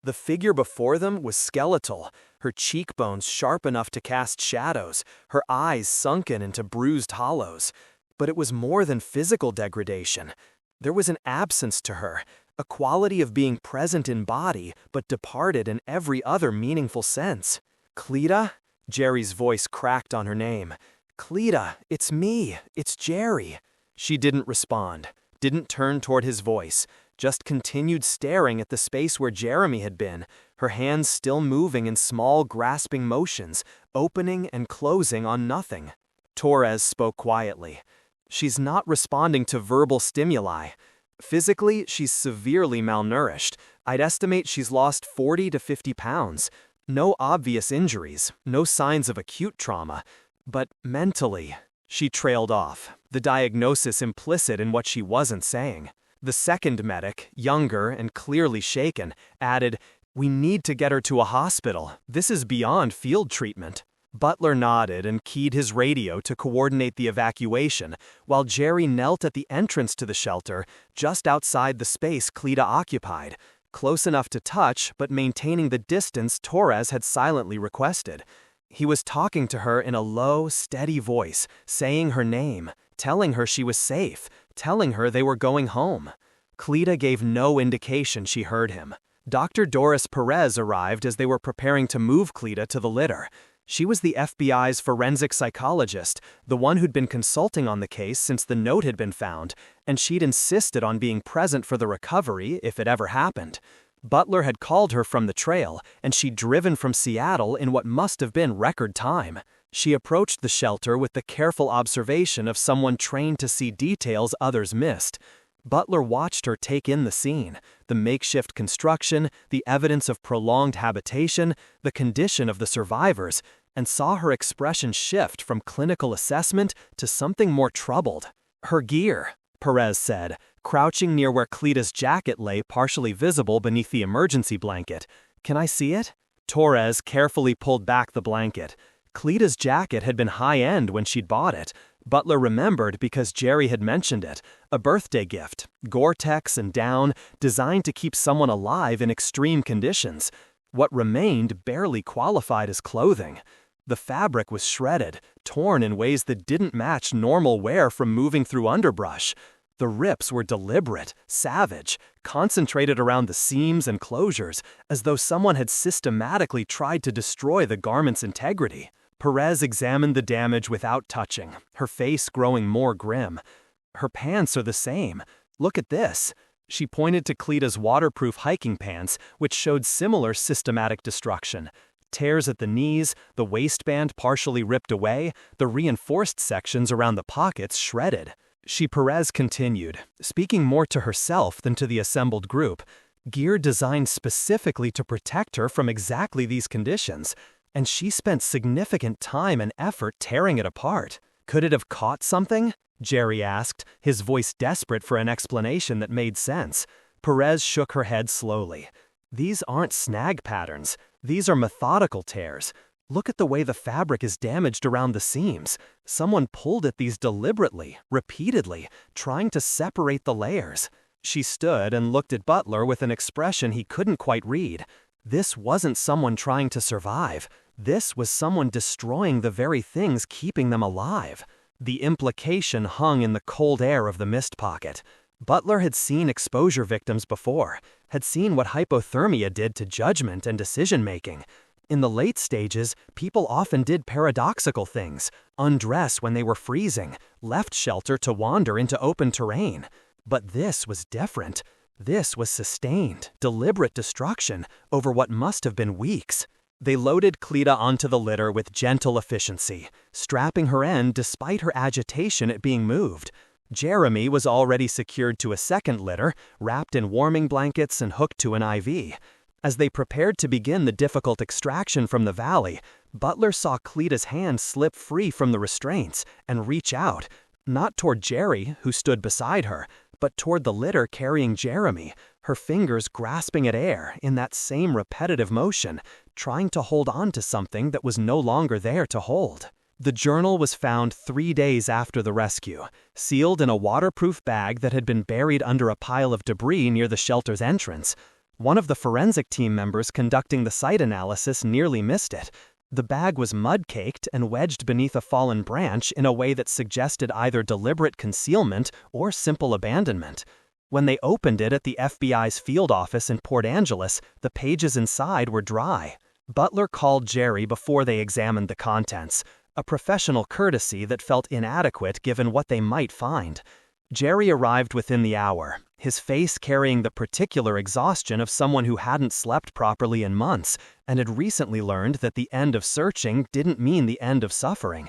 The figure before them was skeletal, her cheekbones sharp enough to cast shadows, her eyes sunken into bruised hollows. But it was more than physical degradation. There was an absence to her, a quality of being present in body, but departed in every other meaningful sense. Cleta? Jerry's voice cracked on her name. Cleta, it's me, it's Jerry. She didn't respond, didn't turn toward his voice, just continued staring at the space where Jeremy had been, her hands still moving in small grasping motions, opening and closing on nothing. Torres spoke quietly. She's not responding to verbal stimuli. Physically, she's severely malnourished. I'd estimate she's lost 40 to 50 pounds. No obvious injuries, no signs of acute trauma. But mentally, she trailed off, the diagnosis implicit in what she wasn't saying. The second medic, younger and clearly shaken, added, "We need to get her to a hospital. This is beyond field treatment." Butler nodded and keyed his radio to coordinate the evacuation, while Jerry knelt at the entrance to the shelter, just outside the space Cleta occupied, close enough to touch but maintaining the distance Torres had silently requested. He was talking to her in a low, steady voice, saying her name, telling her she was safe, telling her they were going home. Cleta gave no indication she heard him. Dr. Doris Perez arrived as they were preparing to move Cleta to the litter. She was the FBI's forensic psychologist, the one who'd been consulting on the case since the note had been found, and she'd insisted on being present for the recovery if it ever happened. Butler had called her from the trail, and she'd driven from Seattle in what must have been record time. She approached the shelter with the careful observation of someone trained to see details others missed. Butler watched her take in the scene, the makeshift construction, the evidence of prolonged habitation, the condition of the survivors, and saw her expression shift from clinical assessment to something more troubled. "Her gear," Perez said, crouching near where Cleta's jacket lay partially visible beneath the emergency blanket. "Can I see it?" Torres carefully pulled back the blanket. Cleta's jacket had been high-end when she'd bought it. Butler remembered because Jerry had mentioned it. A birthday gift, Gore-Tex and down, designed to keep someone alive in extreme conditions. What remained barely qualified as clothing. The fabric was shredded, torn in ways that didn't match normal wear from moving through underbrush. The rips were deliberate, savage, concentrated around the seams and closures, as though someone had systematically tried to destroy the garment's integrity. Perez examined the damage without touching, her face growing more grim. "Her pants are the same. Look at this." She pointed to Cleta's waterproof hiking pants, which showed similar systematic destruction. Tears at the knees, the waistband partially ripped away, the reinforced sections around the pockets shredded. Perez continued, speaking more to herself than to the assembled group. Gear designed specifically to protect her from exactly these conditions. And she spent significant time and effort tearing it apart. Could it have caught something? Jerry asked, his voice desperate for an explanation that made sense. Perez shook her head slowly. These aren't snag patterns. These are methodical tears. Look at the way the fabric is damaged around the seams. Someone pulled at these deliberately, repeatedly, trying to separate the layers. She stood and looked at Butler with an expression he couldn't quite read. This wasn't someone trying to survive. This was someone destroying the very things keeping them alive. The implication hung in the cold air of the mist pocket. Butler had seen exposure victims before, had seen what hypothermia did to judgment and decision-making. In the late stages, people often did paradoxical things, undress when they were freezing, left shelter to wander into open terrain. But this was different. This was sustained, deliberate destruction over what must have been weeks. They loaded Cleta onto the litter with gentle efficiency, strapping her end despite her agitation at being moved. Jeremy was already secured to a second litter, wrapped in warming blankets and hooked to an IV. As they prepared to begin the difficult extraction from the valley, Butler saw Cleta's hand slip free from the restraints and reach out, not toward Jerry, who stood beside her, but toward the litter carrying Jeremy, her fingers grasping at air in that same repetitive motion, trying to hold on to something that was no longer there to hold. The journal was found 3 days after the rescue, sealed in a waterproof bag that had been buried under a pile of debris near the shelter's entrance. One of the forensic team members conducting the site analysis nearly missed it. The bag was mud-caked and wedged beneath a fallen branch in a way that suggested either deliberate concealment or simple abandonment. When they opened it at the FBI's field office in Port Angeles, the pages inside were dry. Butler called Jerry before they examined the contents, a professional courtesy that felt inadequate given what they might find. Jerry arrived within the hour, his face carrying the particular exhaustion of someone who hadn't slept properly in months and had recently learned that the end of searching didn't mean the end of suffering.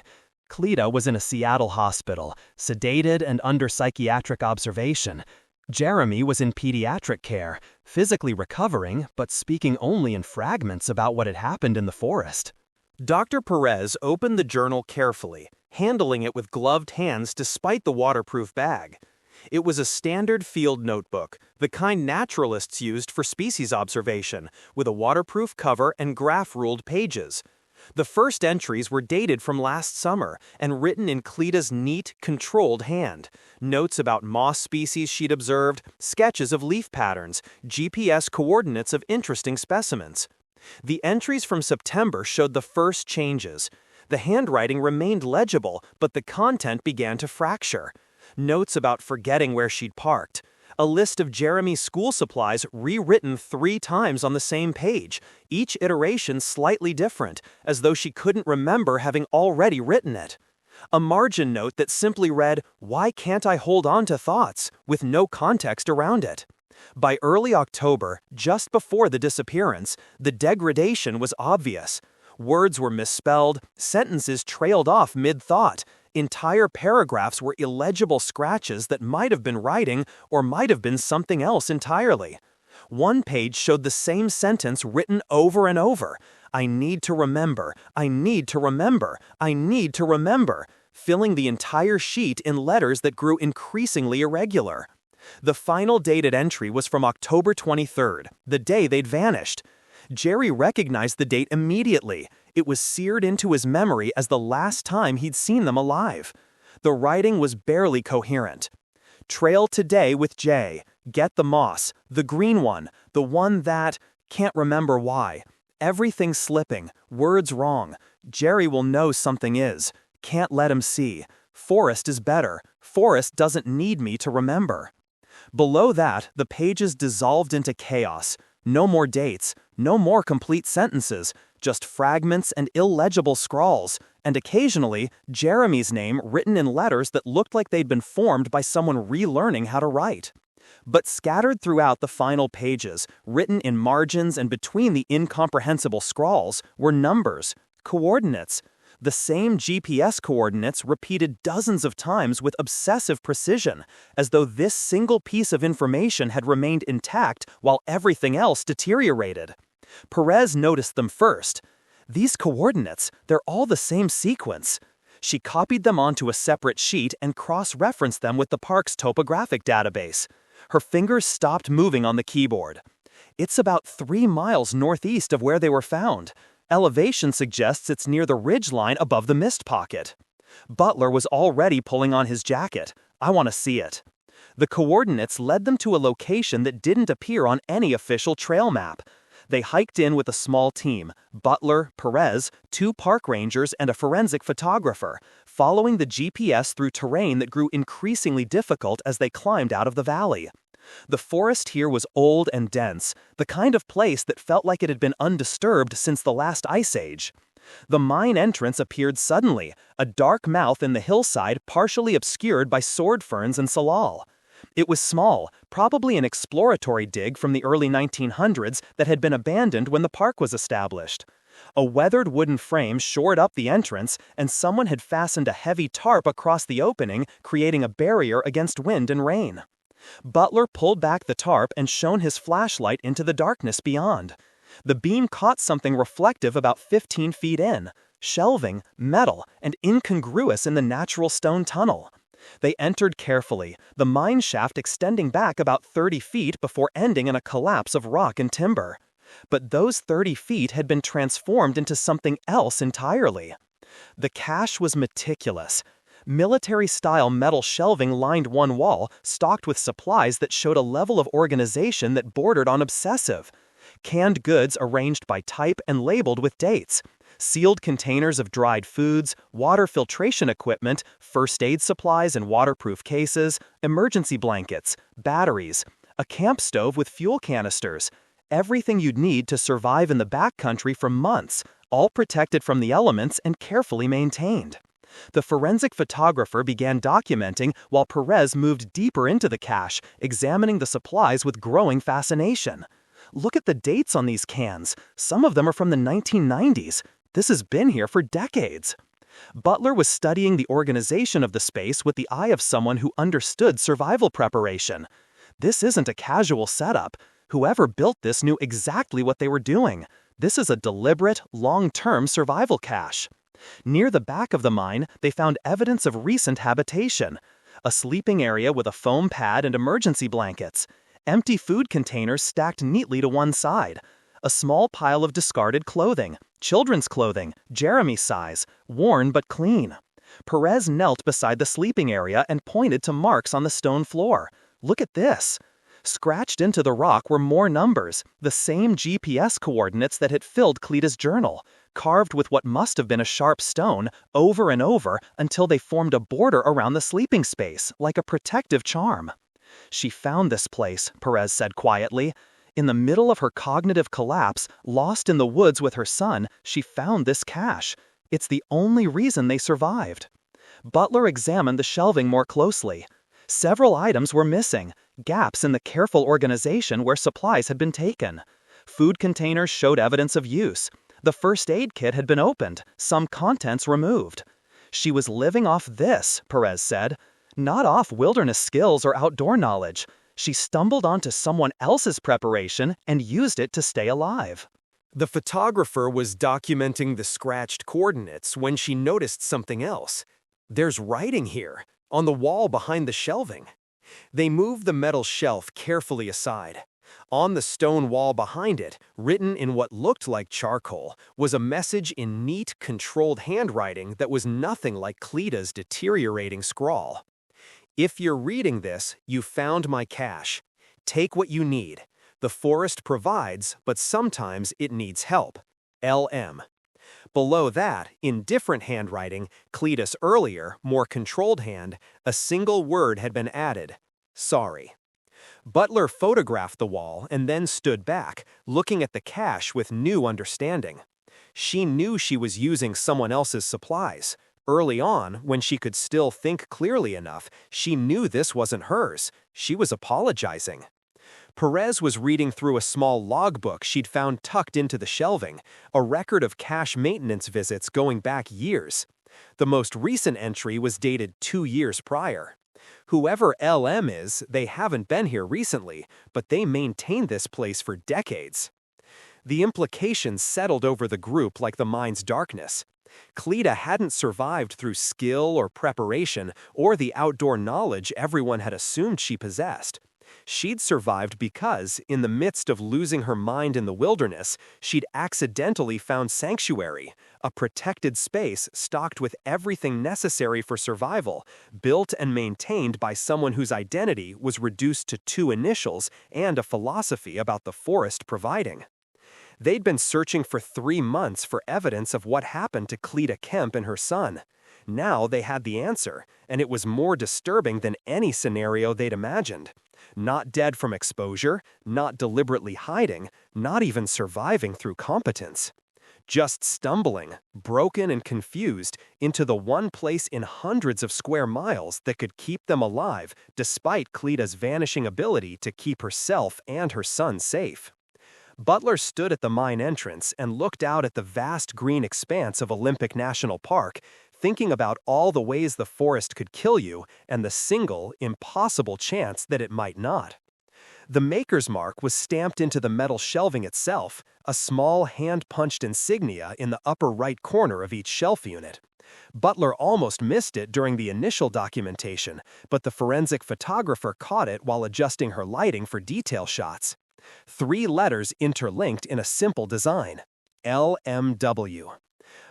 Cleta was in a Seattle hospital, sedated and under psychiatric observation. Jeremy was in pediatric care, physically recovering but speaking only in fragments about what had happened in the forest. Dr. Perez opened the journal carefully, handling it with gloved hands despite the waterproof bag. It was a standard field notebook, the kind naturalists used for species observation, with a waterproof cover and graph-ruled pages. The first entries were dated from last summer and written in Cleta's neat, controlled hand. Notes about moss species she'd observed, sketches of leaf patterns, GPS coordinates of interesting specimens. The entries from September showed the first changes. The handwriting remained legible, but the content began to fracture. Notes about forgetting where she'd parked. A list of Jeremy's school supplies rewritten 3 times on the same page, each iteration slightly different, as though she couldn't remember having already written it. A margin note that simply read, "Why can't I hold on to thoughts?" with no context around it. By early October, just before the disappearance, the degradation was obvious. Words were misspelled, sentences trailed off mid-thought, entire paragraphs were illegible scratches that might have been writing or might have been something else entirely. One page showed the same sentence written over and over. "I need to remember, I need to remember, I need to remember," filling the entire sheet in letters that grew increasingly irregular. The final dated entry was from October 23rd, the day they'd vanished. Jerry recognized the date immediately. It was seared into his memory as the last time he'd seen them alive. The writing was barely coherent. "Trail today with Jay. Get the moss. The green one. The one that... Can't remember why. Everything slipping. Words wrong. Jerry will know something is. Can't let him see. Forest is better. Forest doesn't need me to remember." Below that, the pages dissolved into chaos. No more dates, no more complete sentences, just fragments and illegible scrawls, and occasionally, Jeremy's name written in letters that looked like they'd been formed by someone relearning how to write. But scattered throughout the final pages, written in margins and between the incomprehensible scrawls, were numbers, coordinates. The same GPS coordinates repeated dozens of times with obsessive precision, as though this single piece of information had remained intact while everything else deteriorated. Perez noticed them first. "These coordinates, they're all the same sequence." She copied them onto a separate sheet and cross-referenced them with the park's topographic database. Her fingers stopped moving on the keyboard. It's about 3 miles northeast of where they were found. Elevation suggests it's near the ridgeline above the mist pocket. Butler was already pulling on his jacket. I want to see it. The coordinates led them to a location that didn't appear on any official trail map. They hiked in with a small team, Butler, Perez, 2 park rangers, and a forensic photographer, following the GPS through terrain that grew increasingly difficult as they climbed out of the valley. The forest here was old and dense, the kind of place that felt like it had been undisturbed since the last ice age. The mine entrance appeared suddenly, a dark mouth in the hillside partially obscured by sword ferns and salal. It was small, probably an exploratory dig from the early 1900s that had been abandoned when the park was established. A weathered wooden frame shored up the entrance, and someone had fastened a heavy tarp across the opening, creating a barrier against wind and rain. Butler pulled back the tarp and shone his flashlight into the darkness beyond. The beam caught something reflective about 15 feet in, shelving, metal, and incongruous in the natural stone tunnel. They entered carefully, the mine shaft extending back about 30 feet before ending in a collapse of rock and timber. But those 30 feet had been transformed into something else entirely. The cache was meticulous. Military-style metal shelving lined one wall, stocked with supplies that showed a level of organization that bordered on obsessive. Canned goods arranged by type and labeled with dates. Sealed containers of dried foods, water filtration equipment, first aid supplies in waterproof cases, emergency blankets, batteries, a camp stove with fuel canisters. Everything you'd need to survive in the backcountry for months, all protected from the elements and carefully maintained. The forensic photographer began documenting while Perez moved deeper into the cache, examining the supplies with growing fascination. Look at the dates on these cans. Some of them are from the 1990s. This has been here for decades. Butler was studying the organization of the space with the eye of someone who understood survival preparation. This isn't a casual setup. Whoever built this knew exactly what they were doing. This is a deliberate, long-term survival cache. Near the back of the mine, they found evidence of recent habitation. A sleeping area with a foam pad and emergency blankets. Empty food containers stacked neatly to one side. A small pile of discarded clothing, children's clothing, Jeremy's size, worn but clean. Perez knelt beside the sleeping area and pointed to marks on the stone floor. Look at this. Scratched into the rock were more numbers, the same GPS coordinates that had filled Cleta's journal, carved with what must have been a sharp stone, over and over until they formed a border around the sleeping space, like a protective charm. She found this place, Perez said quietly. In the middle of her cognitive collapse, lost in the woods with her son, she found this cache. It's the only reason they survived. Butler examined the shelving more closely. Several items were missing, gaps in the careful organization where supplies had been taken. Food containers showed evidence of use. The first aid kit had been opened, some contents removed. She was living off this, Perez said, not off wilderness skills or outdoor knowledge. She stumbled onto someone else's preparation and used it to stay alive. The photographer was documenting the scratched coordinates when she noticed something else. There's writing here, on the wall behind the shelving. They moved the metal shelf carefully aside. On the stone wall behind it, written in what looked like charcoal, was a message in neat, controlled handwriting that was nothing like Cleta's deteriorating scrawl. If you're reading this, you found my cache. Take what you need. The forest provides, but sometimes it needs help. LM. Below that, in different handwriting, Cleta's earlier, more controlled hand, a single word had been added. Sorry. Butler photographed the wall and then stood back, looking at the cache with new understanding. She knew she was using someone else's supplies. Early on, when she could still think clearly enough, she knew this wasn't hers. She was apologizing. Perez was reading through a small logbook she'd found tucked into the shelving, a record of cache maintenance visits going back years. The most recent entry was dated 2 years prior. Whoever LM is, they haven't been here recently, but they maintained this place for decades. The implications settled over the group like the mine's darkness. Cleta hadn't survived through skill or preparation or the outdoor knowledge everyone had assumed she possessed. She'd survived because, in the midst of losing her mind in the wilderness, she'd accidentally found sanctuary, a protected space stocked with everything necessary for survival, built and maintained by someone whose identity was reduced to two initials and a philosophy about the forest providing. They'd been searching for 3 months for evidence of what happened to Cleta Kemp and her son. Now they had the answer, and it was more disturbing than any scenario they'd imagined. Not dead from exposure, not deliberately hiding, not even surviving through competence. Just stumbling, broken and confused, into the one place in hundreds of square miles that could keep them alive despite Cleta's vanishing ability to keep herself and her son safe. Butler stood at the mine entrance and looked out at the vast green expanse of Olympic National Park, thinking about all the ways the forest could kill you and the single, impossible chance that it might not. The maker's mark was stamped into the metal shelving itself, a small hand-punched insignia in the upper right corner of each shelf unit. Butler almost missed it during the initial documentation, but the forensic photographer caught it while adjusting her lighting for detail shots. 3 letters interlinked in a simple design: LMW.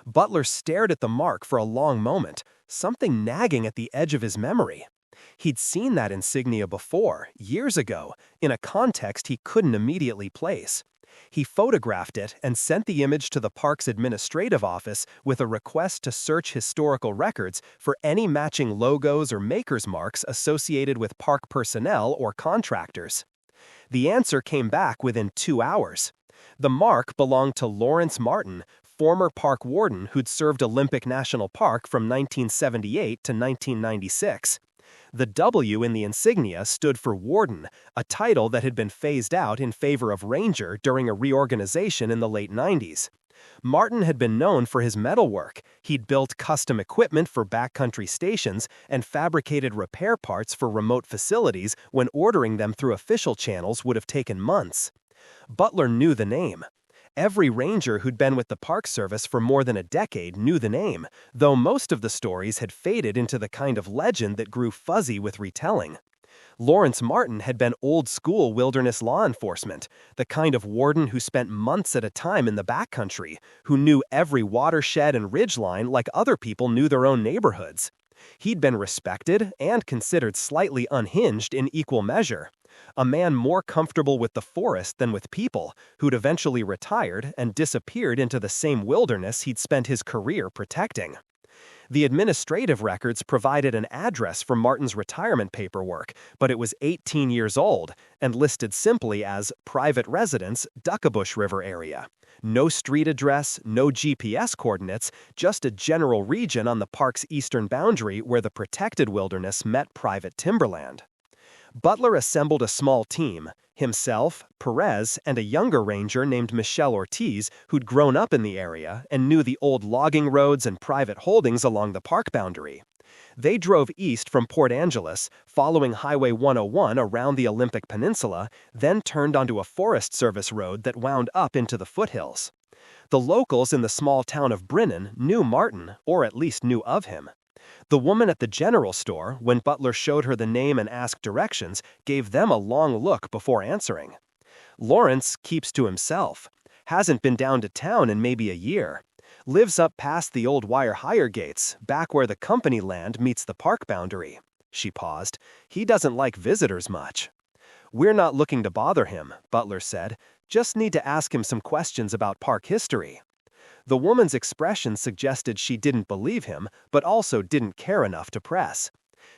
Butler stared at the mark for a long moment, something nagging at the edge of his memory. He'd seen that insignia before, years ago, in a context he couldn't immediately place. He photographed it and sent the image to the park's administrative office with a request to search historical records for any matching logos or maker's marks associated with park personnel or contractors. The answer came back within 2 hours. The mark belonged to Lawrence Martin, former park warden who'd served Olympic National Park from 1978 to 1996. The W in the insignia stood for warden, a title that had been phased out in favor of ranger during a reorganization in the late 90s. Martin had been known for his metalwork. He'd built custom equipment for backcountry stations and fabricated repair parts for remote facilities when ordering them through official channels would have taken months. Butler knew the name. Every ranger who'd been with the Park Service for more than a decade knew the name, though most of the stories had faded into the kind of legend that grew fuzzy with retelling. Lawrence Martin had been old-school wilderness law enforcement, the kind of warden who spent months at a time in the backcountry, who knew every watershed and ridgeline like other people knew their own neighborhoods. He'd been respected and considered slightly unhinged in equal measure. A man more comfortable with the forest than with people, who'd eventually retired and disappeared into the same wilderness he'd spent his career protecting. The administrative records provided an address for Martin's retirement paperwork, but it was 18 years old and listed simply as private residence, Duckabush River area. No street address, no GPS coordinates, just a general region on the park's eastern boundary where the protected wilderness met private timberland. Butler assembled a small team, himself, Perez, and a younger ranger named Michelle Ortiz who'd grown up in the area and knew the old logging roads and private holdings along the park boundary. They drove east from Port Angeles, following Highway 101 around the Olympic Peninsula, then turned onto a Forest Service road that wound up into the foothills. The locals in the small town of Brinnon knew Martin, or at least knew of him. The woman at the general store, when Butler showed her the name and asked directions, gave them a long look before answering. Lawrence keeps to himself. Hasn't been down to town in maybe a year. Lives up past the old wire hire gates, back where the company land meets the park boundary. She paused. He doesn't like visitors much. We're not looking to bother him, Butler said. Just need to ask him some questions about park history. The woman's expression suggested she didn't believe him, but also didn't care enough to press.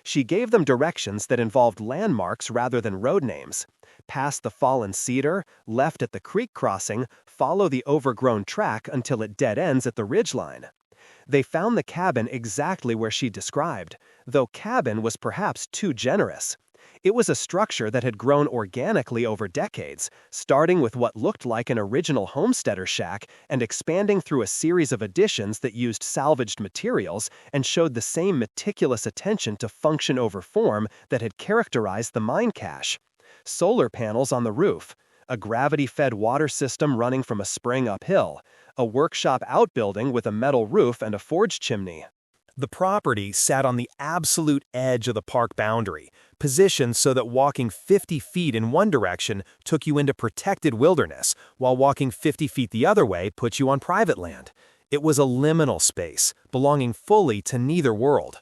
She gave them directions that involved landmarks rather than road names. Past the fallen cedar, left at the creek crossing, follow the overgrown track until it dead ends at the ridgeline. They found the cabin exactly where she described, though cabin was perhaps too generous. It was a structure that had grown organically over decades, starting with what looked like an original homesteader shack and expanding through a series of additions that used salvaged materials and showed the same meticulous attention to function over form that had characterized the mine cache. Solar panels on the roof, a gravity-fed water system running from a spring uphill, a workshop outbuilding with a metal roof and a forge chimney. The property sat on the absolute edge of the park boundary, positioned so that walking 50 feet in one direction took you into protected wilderness, while walking 50 feet the other way put you on private land. It was a liminal space, belonging fully to neither world.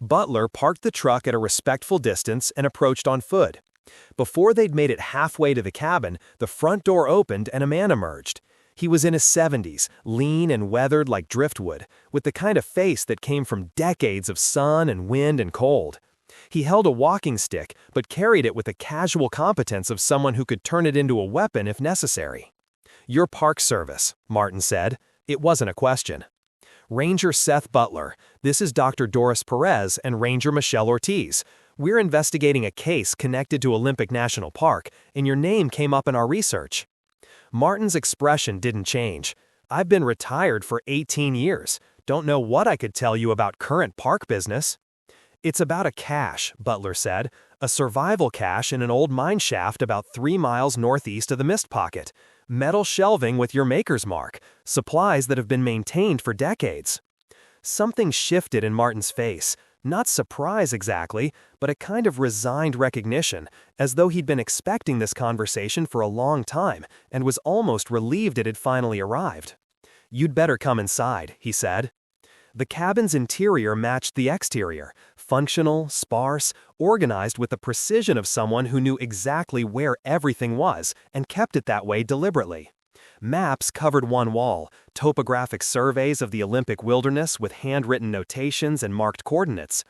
Butler parked the truck at a respectful distance and approached on foot. Before they'd made it halfway to the cabin, the front door opened and a man emerged. He was in his 70s, lean and weathered like driftwood, with the kind of face that came from decades of sun and wind and cold. He held a walking stick, but carried it with the casual competence of someone who could turn it into a weapon if necessary. "Your Park Service," Martin said. It wasn't a question. "Ranger Seth Butler, this is Dr. Doris Perez and Ranger Michelle Ortiz. We're investigating a case connected to Olympic National Park, and your name came up in our research." Martin's expression didn't change. "I've been retired for 18 years. Don't know what I could tell you about current park business." "It's about a cache," Butler said. "A survival cache in an old mine shaft about 3 miles northeast of the Mist Pocket. Metal shelving with your maker's mark. Supplies that have been maintained for decades." Something shifted in Martin's face. Not surprise exactly, but a kind of resigned recognition, as though he'd been expecting this conversation for a long time and was almost relieved it had finally arrived. "You'd better come inside," he said. The cabin's interior matched the exterior, functional, sparse, organized with the precision of someone who knew exactly where everything was and kept it that way deliberately. Maps covered one wall, topographic surveys of the Olympic wilderness with handwritten notations and marked coordinates.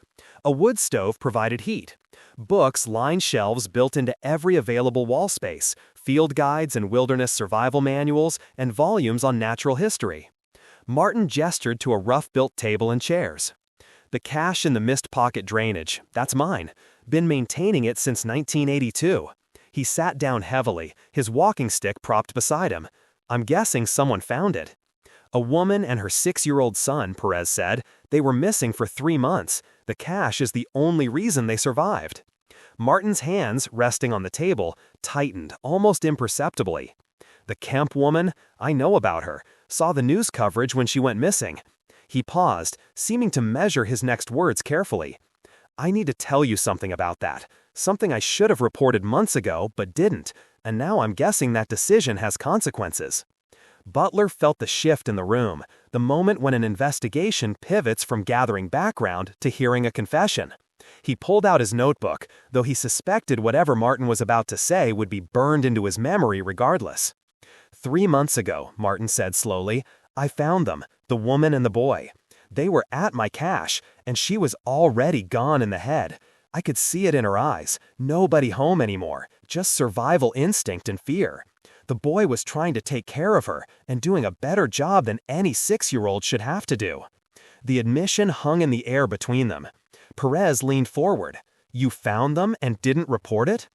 A wood stove provided heat. Books lined shelves built into every available wall space, field guides and wilderness survival manuals, and volumes on natural history. Martin gestured to a rough-built table and chairs. "The cache in the Mist Pocket drainage, that's mine. Been maintaining it since 1982. He sat down heavily, his walking stick propped beside him. "I'm guessing someone found it." "A woman and her 6-year-old son," Perez said. "They were missing for 3 months. The cache is the only reason they survived." Martin's hands, resting on the table, tightened almost imperceptibly. "The Kemp woman? I know about her. Saw the news coverage when she went missing." He paused, seeming to measure his next words carefully. "I need to tell you something about that. Something I should have reported months ago, but didn't, and now I'm guessing that decision has consequences." Butler felt the shift in the room, the moment when an investigation pivots from gathering background to hearing a confession. He pulled out his notebook, though he suspected whatever Martin was about to say would be burned into his memory regardless. 3 months ago," Martin said slowly, "I found them, the woman and the boy. They were at my cache, and she was already gone in the head. I could see it in her eyes. Nobody home anymore, just survival instinct and fear. The boy was trying to take care of her and doing a better job than any 6-year-old should have to do." The admission hung in the air between them. Perez leaned forward. "You found them and didn't report it?"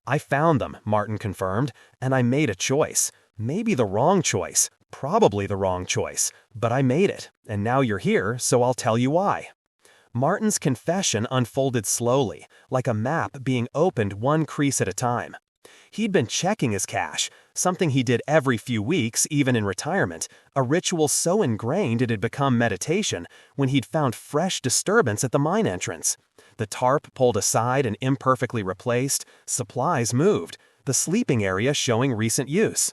"I found them," Martin confirmed, "and I made a choice. Maybe the wrong choice, probably the wrong choice, but I made it, and now you're here, so I'll tell you why." Martin's confession unfolded slowly, like a map being opened one crease at a time. He'd been checking his cache, something he did every few weeks even in retirement, a ritual so ingrained it had become meditation, when he'd found fresh disturbance at the mine entrance. The tarp pulled aside and imperfectly replaced, supplies moved, the sleeping area showing recent use.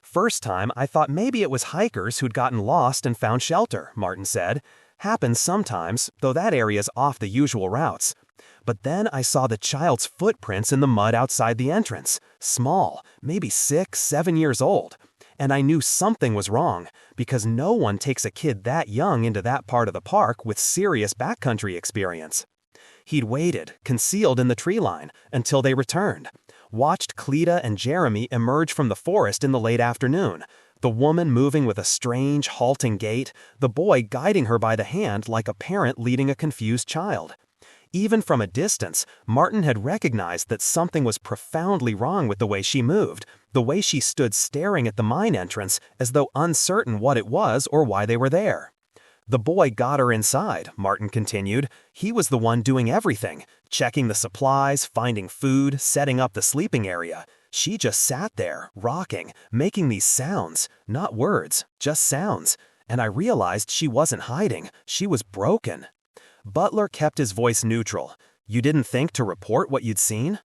"First time I thought maybe it was hikers who'd gotten lost and found shelter," Martin said. "Happens sometimes, though that area's off the usual routes. But then I saw the child's footprints in the mud outside the entrance, small, maybe 6, 7 years old. And I knew something was wrong, because no one takes a kid that young into that part of the park with serious backcountry experience." He'd waited, concealed in the tree line, until they returned. Watched Cleta and Jeremy emerge from the forest in the late afternoon, the woman moving with a strange, halting gait, the boy guiding her by the hand like a parent leading a confused child. Even from a distance, Martin had recognized that something was profoundly wrong with the way she moved, the way she stood staring at the mine entrance as though uncertain what it was or why they were there. "The boy got her inside," Martin continued. "He was the one doing everything, checking the supplies, finding food, setting up the sleeping area. She just sat there, rocking, making these sounds, not words, just sounds. And I realized she wasn't hiding, she was broken. Butler kept his voice neutral. "You didn't think to report what you'd seen?"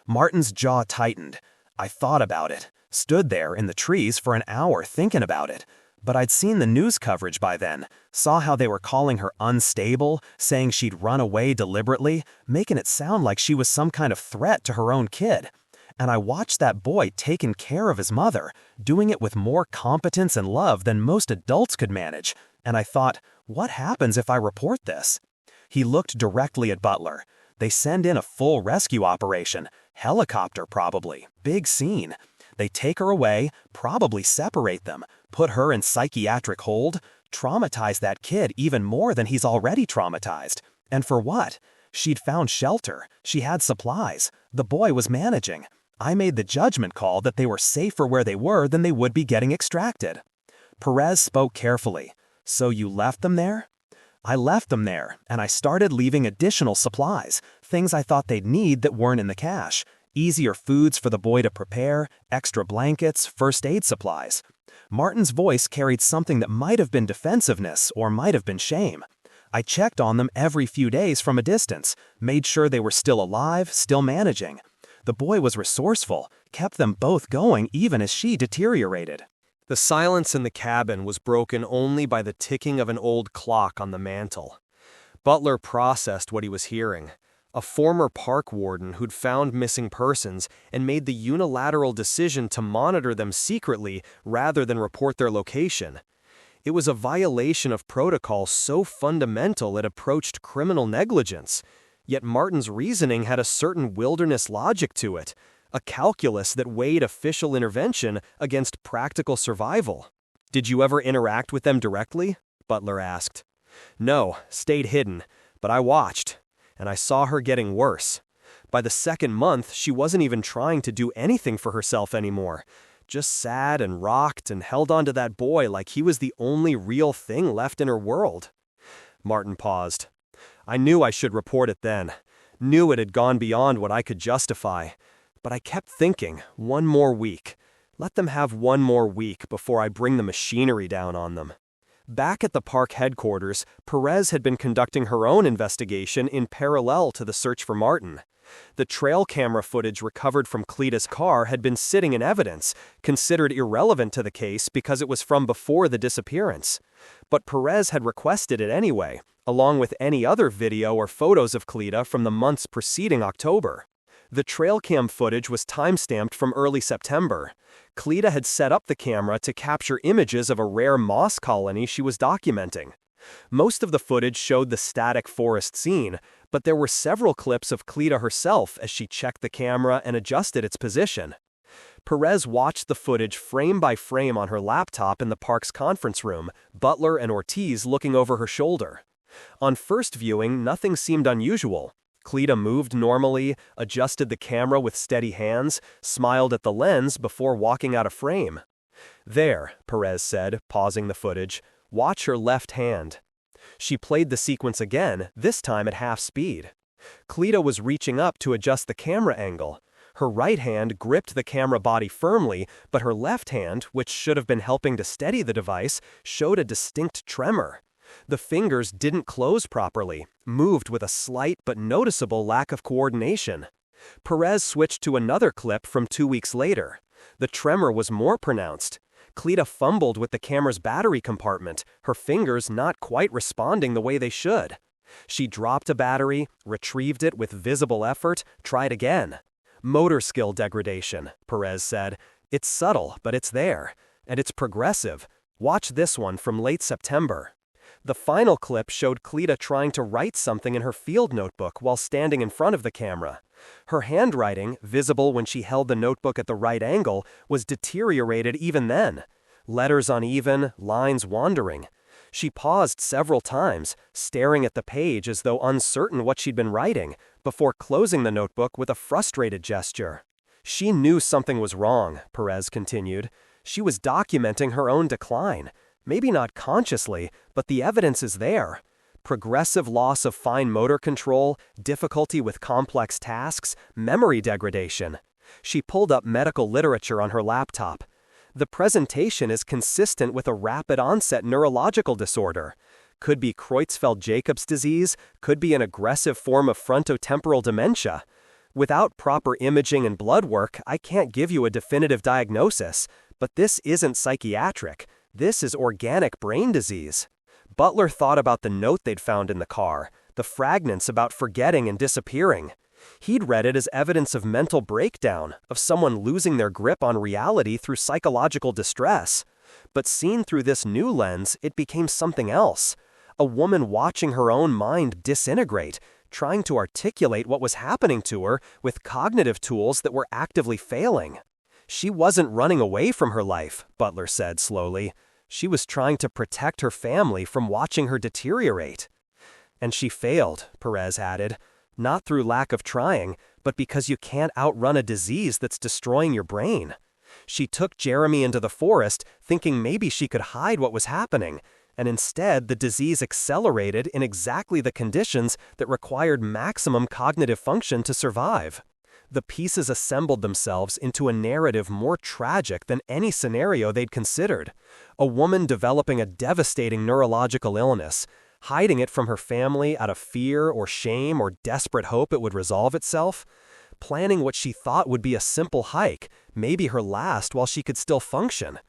Martin's jaw tightened. I thought about it, stood there in the trees for an hour thinking about it. But I'd seen the news coverage by then, saw how they were calling her unstable, saying she'd run away deliberately, making it sound like she was some kind of threat to her own kid. And I watched that boy taking care of his mother, doing it with more competence and love than most adults could manage. And I thought, what happens if I report this? He looked directly at Butler. They send in a full rescue operation. Helicopter, probably. Big scene. They take her away, probably separate them, put her in psychiatric hold, traumatize that kid even more than he's already traumatized. And for what? She'd found shelter. She had supplies. The boy was managing. I made the judgment call that they were safer where they were than they would be getting extracted. Perez spoke carefully. "So you left them there?" "I left them there, and I started leaving additional supplies, things I thought they'd need that weren't in the cache. Easier foods for the boy to prepare, extra blankets, first aid supplies." Martin's voice carried something that might have been defensiveness or might have been shame. "I checked on them every few days from a distance, made sure they were still alive, still managing. The boy was resourceful, kept them both going even as she deteriorated." The silence in the cabin was broken only by the ticking of an old clock on the mantel. Butler processed what he was hearing. A former park warden who'd found missing persons and made the unilateral decision to monitor them secretly rather than report their location. It was a violation of protocol so fundamental it approached criminal negligence. Yet Martin's reasoning had a certain wilderness logic to it, a calculus that weighed official intervention against practical survival. "Did you ever interact with them directly?" Butler asked. "No, stayed hidden, but I watched, and I saw her getting worse. By the second month, she wasn't even trying to do anything for herself anymore, just sat and rocked and held on to that boy like he was the only real thing left in her world." Martin paused. "I knew I should report it then, knew it had gone beyond what I could justify, but I kept thinking, one more week. Let them have one more week before I bring the machinery down on them." Back at the park headquarters, Perez had been conducting her own investigation in parallel to the search for Martin. The trail camera footage recovered from Cleta's car had been sitting in evidence, considered irrelevant to the case because it was from before the disappearance. But Perez had requested it anyway, along with any other video or photos of Cleta from the months preceding October. The trail cam footage was time-stamped from early September. Cleta had set up the camera to capture images of a rare moss colony she was documenting. Most of the footage showed the static forest scene, but there were several clips of Cleta herself as she checked the camera and adjusted its position. Perez watched the footage frame by frame on her laptop in the park's conference room, Butler and Ortiz looking over her shoulder. On first viewing, nothing seemed unusual. Cleta moved normally, adjusted the camera with steady hands, smiled at the lens before walking out of frame. "There," Perez said, pausing the footage, "watch her left hand." She played the sequence again, this time at half speed. Cleta was reaching up to adjust the camera angle. Her right hand gripped the camera body firmly, but her left hand, which should have been helping to steady the device, showed a distinct tremor. The fingers didn't close properly, moved with a slight but noticeable lack of coordination. Perez switched to another clip from 2 weeks later. The tremor was more pronounced. Cleta fumbled with the camera's battery compartment, her fingers not quite responding the way they should. She dropped a battery, retrieved it with visible effort, tried again. "Motor skill degradation," Perez said. "It's subtle, but it's there. And it's progressive. Watch this one from late September." The final clip showed Cleta trying to write something in her field notebook while standing in front of the camera. Her handwriting, visible when she held the notebook at the right angle, was deteriorated even then. Letters uneven, lines wandering. She paused several times, staring at the page as though uncertain what she'd been writing, before closing the notebook with a frustrated gesture. She knew something was wrong, Perez continued. She was documenting her own decline. Maybe not consciously, but the evidence is there. Progressive loss of fine motor control, difficulty with complex tasks, memory degradation. She pulled up medical literature on her laptop. The presentation is consistent with a rapid-onset neurological disorder. Could be Creutzfeldt-Jacobs disease, could be an aggressive form of frontotemporal dementia. Without proper imaging and blood work, I can't give you a definitive diagnosis, but this isn't psychiatric. This is organic brain disease. Butler thought about the note they'd found in the car, the fragments about forgetting and disappearing. He'd read it as evidence of mental breakdown, of someone losing their grip on reality through psychological distress. But seen through this new lens, it became something else. A woman watching her own mind disintegrate, trying to articulate what was happening to her with cognitive tools that were actively failing. She wasn't running away from her life, Butler said slowly. She was trying to protect her family from watching her deteriorate. And she failed, Perez added, not through lack of trying, but because you can't outrun a disease that's destroying your brain. She took Jeremy into the forest, thinking maybe she could hide what was happening, and instead the disease accelerated in exactly the conditions that required maximum cognitive function to survive. The pieces assembled themselves into a narrative more tragic than any scenario they'd considered. A woman developing a devastating neurological illness, hiding it from her family out of fear or shame or desperate hope it would resolve itself, planning what she thought would be a simple hike, maybe her last while she could still function.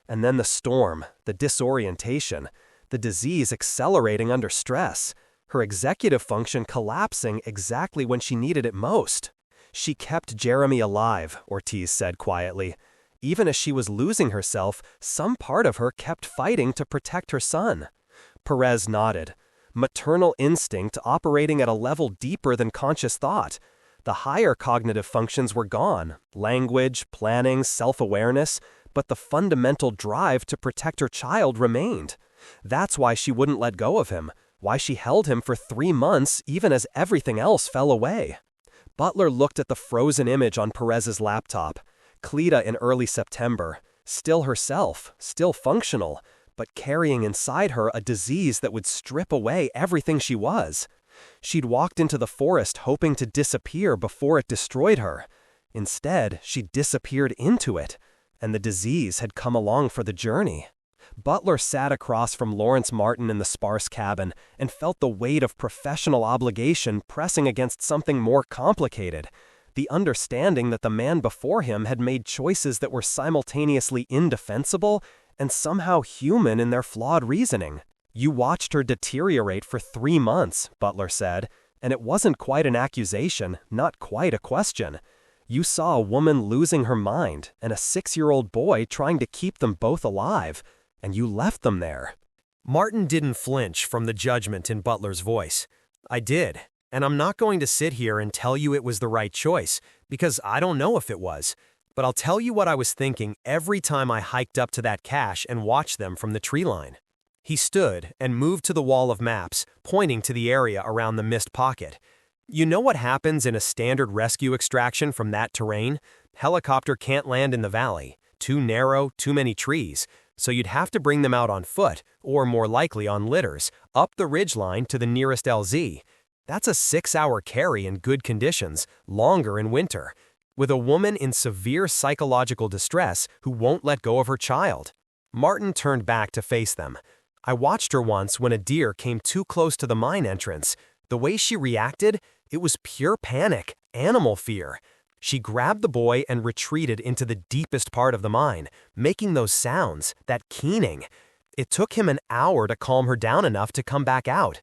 And then the storm, the disorientation, the disease accelerating under stress, her executive function collapsing exactly when she needed it most. She kept Jeremy alive, Ortiz said quietly. Even as she was losing herself, some part of her kept fighting to protect her son. Perez nodded. Maternal instinct operating at a level deeper than conscious thought. The higher cognitive functions were gone, language, planning, self-awareness, but the fundamental drive to protect her child remained. That's why she wouldn't let go of him, why she held him for 3 months even as everything else fell away. Butler looked at the frozen image on Perez's laptop. Cleta in early September, still herself, still functional, but carrying inside her a disease that would strip away everything she was. She'd walked into the forest hoping to disappear before it destroyed her. Instead, she disappeared into it, and the disease had come along for the journey. Butler sat across from Lawrence Martin in the sparse cabin and felt the weight of professional obligation pressing against something more complicated. The understanding that the man before him had made choices that were simultaneously indefensible and somehow human in their flawed reasoning. You watched her deteriorate for 3 months, Butler said, and it wasn't quite an accusation, not quite a question. You saw a woman losing her mind and a 6-year-old boy trying to keep them both alive, and you left them there. Martin didn't flinch from the judgment in Butler's voice. I did, and I'm not going to sit here and tell you it was the right choice, because I don't know if it was. But I'll tell you what I was thinking every time I hiked up to that cache and watched them from the tree line. He stood and moved to the wall of maps, pointing to the area around the missed pocket. You know what happens in a standard rescue extraction from that terrain? Helicopter can't land in the valley. Too narrow, too many trees. So you'd have to bring them out on foot, or more likely on litters, up the ridgeline to the nearest LZ. That's a 6-hour carry in good conditions, longer in winter, with a woman in severe psychological distress who won't let go of her child. Martin turned back to face them. I watched her once when a deer came too close to the mine entrance. The way she reacted, it was pure panic, animal fear. She grabbed the boy and retreated into the deepest part of the mine, making those sounds, that keening. It took him an hour to calm her down enough to come back out.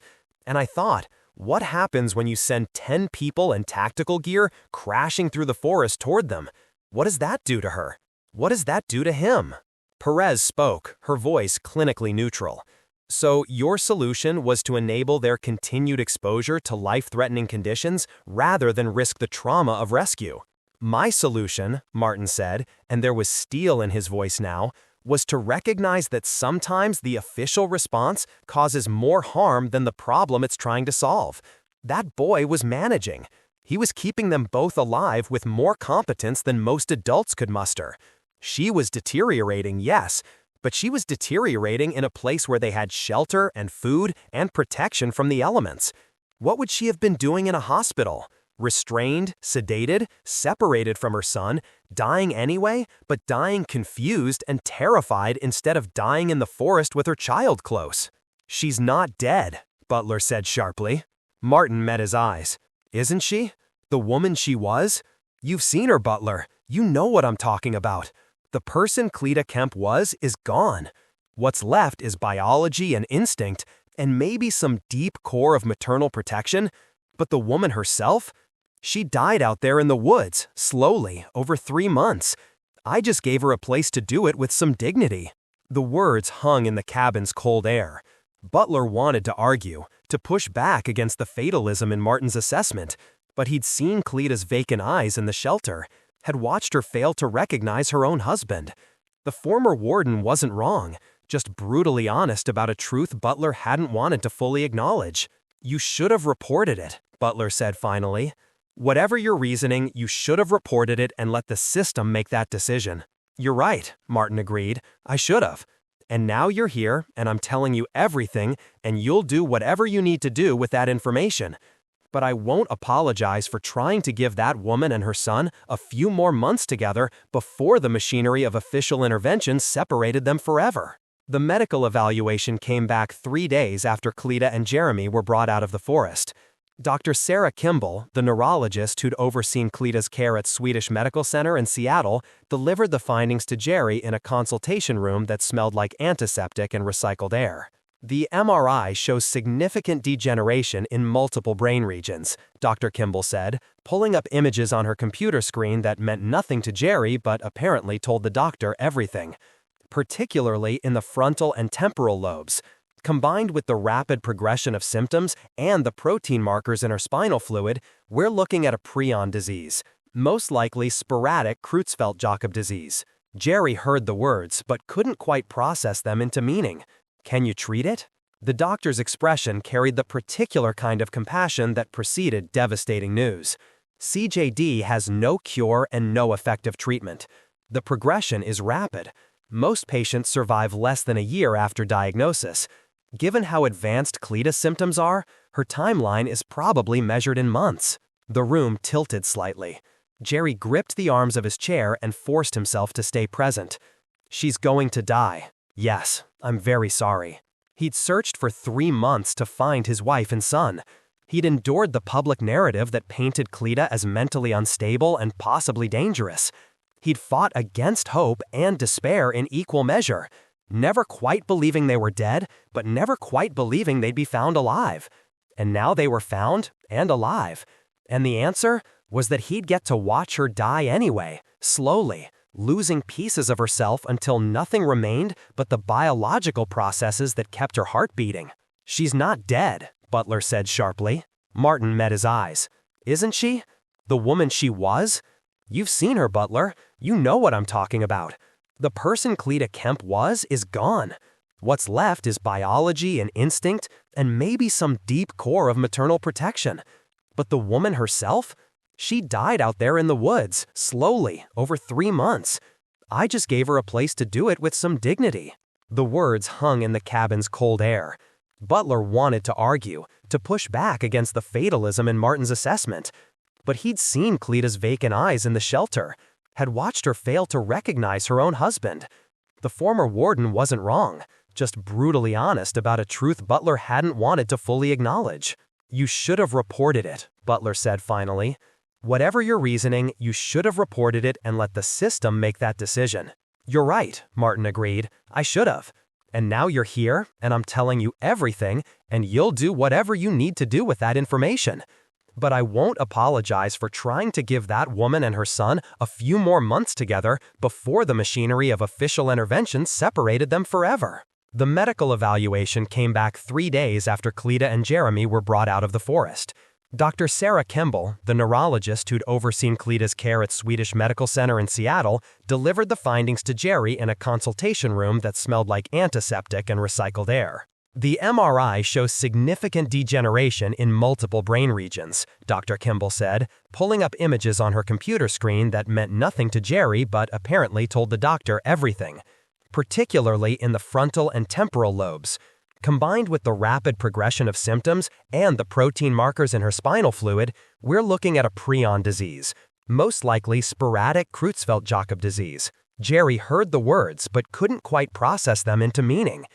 And I thought, what happens when you send 10 people and tactical gear crashing through the forest toward them? What does that do to her? What does that do to him? Perez spoke, her voice clinically neutral. So your solution was to enable their continued exposure to life-threatening conditions rather than risk the trauma of rescue. My solution, Martin said, and there was steel in his voice now, was to recognize that sometimes the official response causes more harm than the problem it's trying to solve. That boy was managing. He was keeping them both alive with more competence than most adults could muster. She was deteriorating, yes, but she was deteriorating in a place where they had shelter and food and protection from the elements. What would she have been doing in a hospital? Restrained, sedated, separated from her son, dying anyway, but dying confused and terrified instead of dying in the forest with her child close. "She's not dead," Butler said sharply. Martin met his eyes. "Isn't she? The woman she was? You've seen her, Butler. You know what I'm talking about. The person Cleta Kemp was is gone. What's left is biology and instinct, and maybe some deep core of maternal protection. But the woman herself? She died out there in the woods, slowly, over 3 months. I just gave her a place to do it with some dignity." The words hung in the cabin's cold air. Butler wanted to argue, to push back against the fatalism in Martin's assessment, but he'd seen Cleta's vacant eyes in the shelter, had watched her fail to recognize her own husband. The former warden wasn't wrong, just brutally honest about a truth Butler hadn't wanted to fully acknowledge. "You should have reported it," Butler said finally. "Whatever your reasoning, you should have reported it and let the system make that decision." "You're right," Martin agreed. "I should have. And now you're here, and I'm telling you everything, and you'll do whatever you need to do with that information. But I won't apologize for trying to give that woman and her son a few more months together before the machinery of official intervention separated them forever." The medical evaluation came back 3 days after Cleta and Jeremy were brought out of the forest. Dr. Sarah Kimball, the neurologist who'd overseen Cleta's care at Swedish Medical Center in Seattle, delivered the findings to Jerry in a consultation room that smelled like antiseptic and recycled air. "The MRI shows significant degeneration in multiple brain regions," Dr. Kimball said, pulling up images on her computer screen that meant nothing to Jerry but apparently told the doctor everything. "Particularly in the frontal and temporal lobes. Combined with the rapid progression of symptoms and the protein markers in her spinal fluid, we're looking at a prion disease, most likely sporadic Creutzfeldt-Jakob disease." Jerry heard the words but couldn't quite process them into meaning. "Can you treat it?" The doctor's expression carried the particular kind of compassion that preceded devastating news. "CJD has no cure and no effective treatment. The progression is rapid. Most patients survive less than a year after diagnosis. Given how advanced Cleta's symptoms are, her timeline is probably measured in months." The room tilted slightly. Jerry gripped the arms of his chair and forced himself to stay present. "She's going to die. Yes, I'm very sorry." He'd searched for 3 months to find his wife and son. He'd endured the public narrative that painted Cleta as mentally unstable and possibly dangerous. He'd fought against hope and despair in equal measure, never quite believing they were dead, but never quite believing they'd be found alive. And now they were found and alive. And the answer was that he'd get to watch her die anyway, slowly, losing pieces of herself until nothing remained but the biological processes that kept her heart beating. "She's not dead," Butler said sharply. Martin met his eyes. "Isn't she? The woman she was? You've seen her, Butler. You know what I'm talking about. The person Cleta Kemp was is gone. What's left is biology and instinct and maybe some deep core of maternal protection. But the woman herself? She died out there in the woods, slowly, over 3 months. I just gave her a place to do it with some dignity." The words hung in the cabin's cold air. Butler wanted to argue, to push back against the fatalism in Martin's assessment. But he'd seen Cleta's vacant eyes in the shelter, had watched her fail to recognize her own husband. The former warden wasn't wrong, just brutally honest about a truth Butler hadn't wanted to fully acknowledge. "You should have reported it," Butler said finally. "Whatever your reasoning, you should have reported it and let the system make that decision." "You're right," Martin agreed. "I should have. And now you're here, and I'm telling you everything, and you'll do whatever you need to do with that information. But I won't apologize for trying to give that woman and her son a few more months together before the machinery of official intervention separated them forever." The medical evaluation came back 3 days after Cleta and Jeremy were brought out of the forest. Dr. Sarah Kimball, the neurologist who'd overseen Cleta's care at Swedish Medical Center in Seattle, delivered the findings to Jerry in a consultation room that smelled like antiseptic and recycled air. "The MRI shows significant degeneration in multiple brain regions," Dr. Kimball said, pulling up images on her computer screen that meant nothing to Jerry but apparently told the doctor everything. "Particularly in the frontal and temporal lobes. Combined with the rapid progression of symptoms and the protein markers in her spinal fluid, we're looking at a prion disease, most likely sporadic Creutzfeldt-Jakob disease. Jerry heard the words but couldn't quite process them into meaning.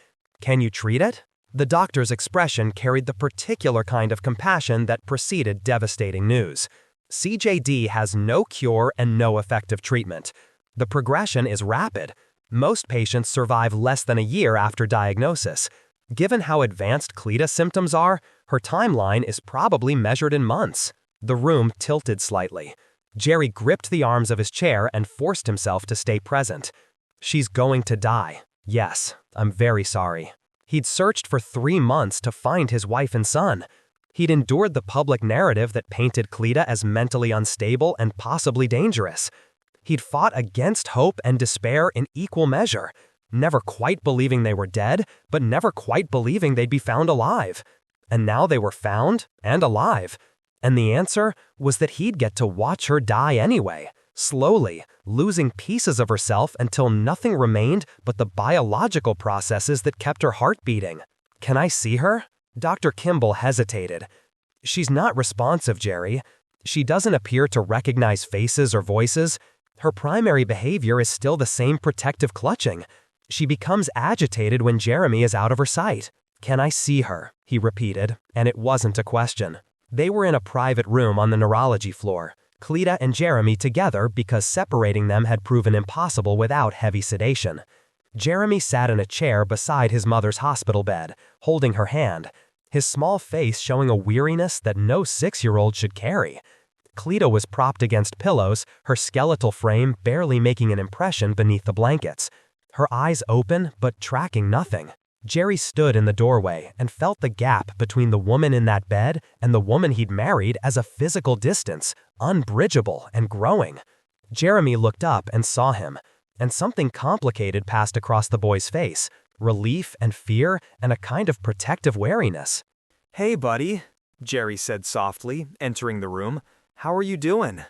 Can you treat it? The doctor's expression carried the particular kind of compassion that preceded devastating news. CJD has no cure and no effective treatment. The progression is rapid. Most patients survive less than a year after diagnosis. Given how advanced Cleta's symptoms are, her timeline is probably measured in months. The room tilted slightly. Jerry gripped the arms of his chair and forced himself to stay present. She's going to die. Yes, I'm very sorry. He'd searched for 3 months to find his wife and son. He'd endured the public narrative that painted Cleta as mentally unstable and possibly dangerous. He'd fought against hope and despair in equal measure, never quite believing they were dead, but never quite believing they'd be found alive. And now they were found and alive. And the answer was that he'd get to watch her die anyway, slowly, losing pieces of herself until nothing remained but the biological processes that kept her heart beating. Can I see her? Dr. Kimball hesitated. She's not responsive, Jerry. She doesn't appear to recognize faces or voices. Her primary behavior is still the same protective clutching. She becomes agitated when Jeremy is out of her sight. Can I see her? He repeated, and it wasn't a question. They were in a private room on the neurology floor, Cleta and Jeremy together because separating them had proven impossible without heavy sedation. Jeremy sat in a chair beside his mother's hospital bed, holding her hand, his small face showing a weariness that no 6-year-old should carry. Cleta was propped against pillows, her skeletal frame barely making an impression beneath the blankets, her eyes open but tracking nothing. Jerry stood in the doorway and felt the gap between the woman in that bed and the woman he'd married as a physical distance, unbridgeable and growing. Jeremy looked up and saw him, and something complicated passed across the boy's face, relief and fear and a kind of protective wariness. "Hey, buddy," Jerry said softly, entering the room. "How are you doing?"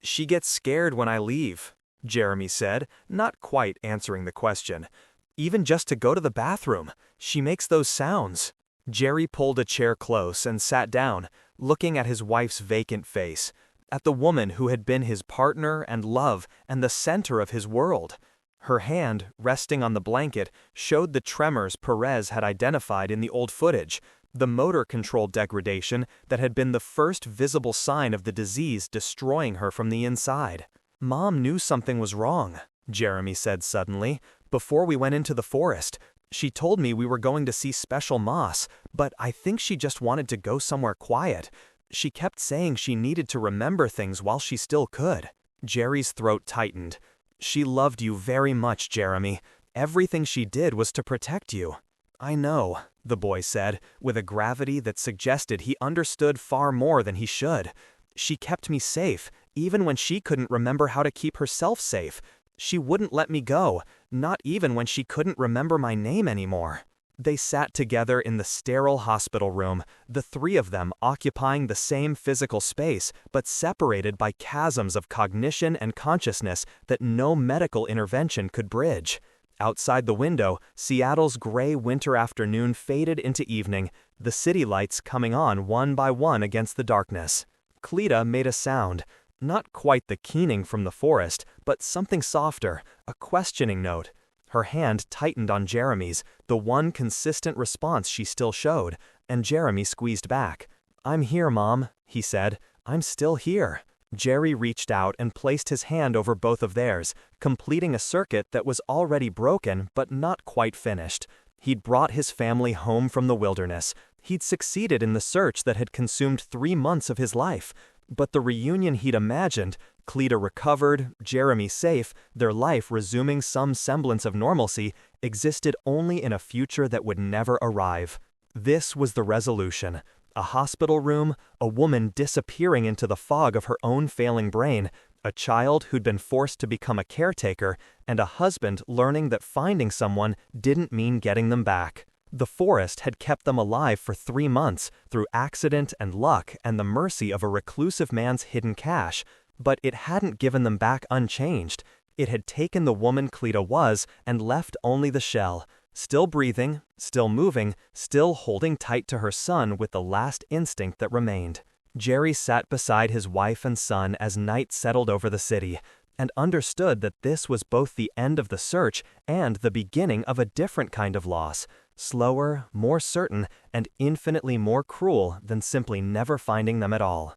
"She gets scared when I leave," Jeremy said, not quite answering the question. "Even just to go to the bathroom, she makes those sounds." Jerry pulled a chair close and sat down, looking at his wife's vacant face, at the woman who had been his partner and love and the center of his world. Her hand, resting on the blanket, showed the tremors Perez had identified in the old footage, the motor control degradation that had been the first visible sign of the disease destroying her from the inside. "Mom knew something was wrong," Jeremy said suddenly. "Before we went into the forest, she told me we were going to see special moss, but I think she just wanted to go somewhere quiet. She kept saying she needed to remember things while she still could." Jerry's throat tightened. "She loved you very much, Jeremy. Everything she did was to protect you." "I know," the boy said, with a gravity that suggested he understood far more than he should. "She kept me safe, even when she couldn't remember how to keep herself safe. She wouldn't let me go, not even when she couldn't remember my name anymore." They sat together in the sterile hospital room, the 3 of them occupying the same physical space, but separated by chasms of cognition and consciousness that no medical intervention could bridge. Outside the window, Seattle's gray winter afternoon faded into evening, the city lights coming on one by one against the darkness. Cleta made a sound. Not quite the keening from the forest, but something softer, a questioning note. Her hand tightened on Jeremy's, the one consistent response she still showed, and Jeremy squeezed back. "I'm here, Mom," he said. "I'm still here." Jerry reached out and placed his hand over both of theirs, completing a circuit that was already broken but not quite finished. He'd brought his family home from the wilderness. He'd succeeded in the search that had consumed 3 months of his life. But the reunion he'd imagined, Cleta recovered, Jeremy safe, their life resuming some semblance of normalcy, existed only in a future that would never arrive. This was the resolution. A hospital room, a woman disappearing into the fog of her own failing brain, a child who'd been forced to become a caretaker, and a husband learning that finding someone didn't mean getting them back. The forest had kept them alive for 3 months through accident and luck and the mercy of a reclusive man's hidden cache, but it hadn't given them back unchanged. It had taken the woman Cleta was and left only the shell, Still breathing, still moving, still holding tight to her son with the last instinct that remained. Jerry sat beside his wife and son as night settled over the city, and understood that this was both the end of the search and the beginning of a different kind of loss, slower, more certain, and infinitely more cruel than simply never finding them at all.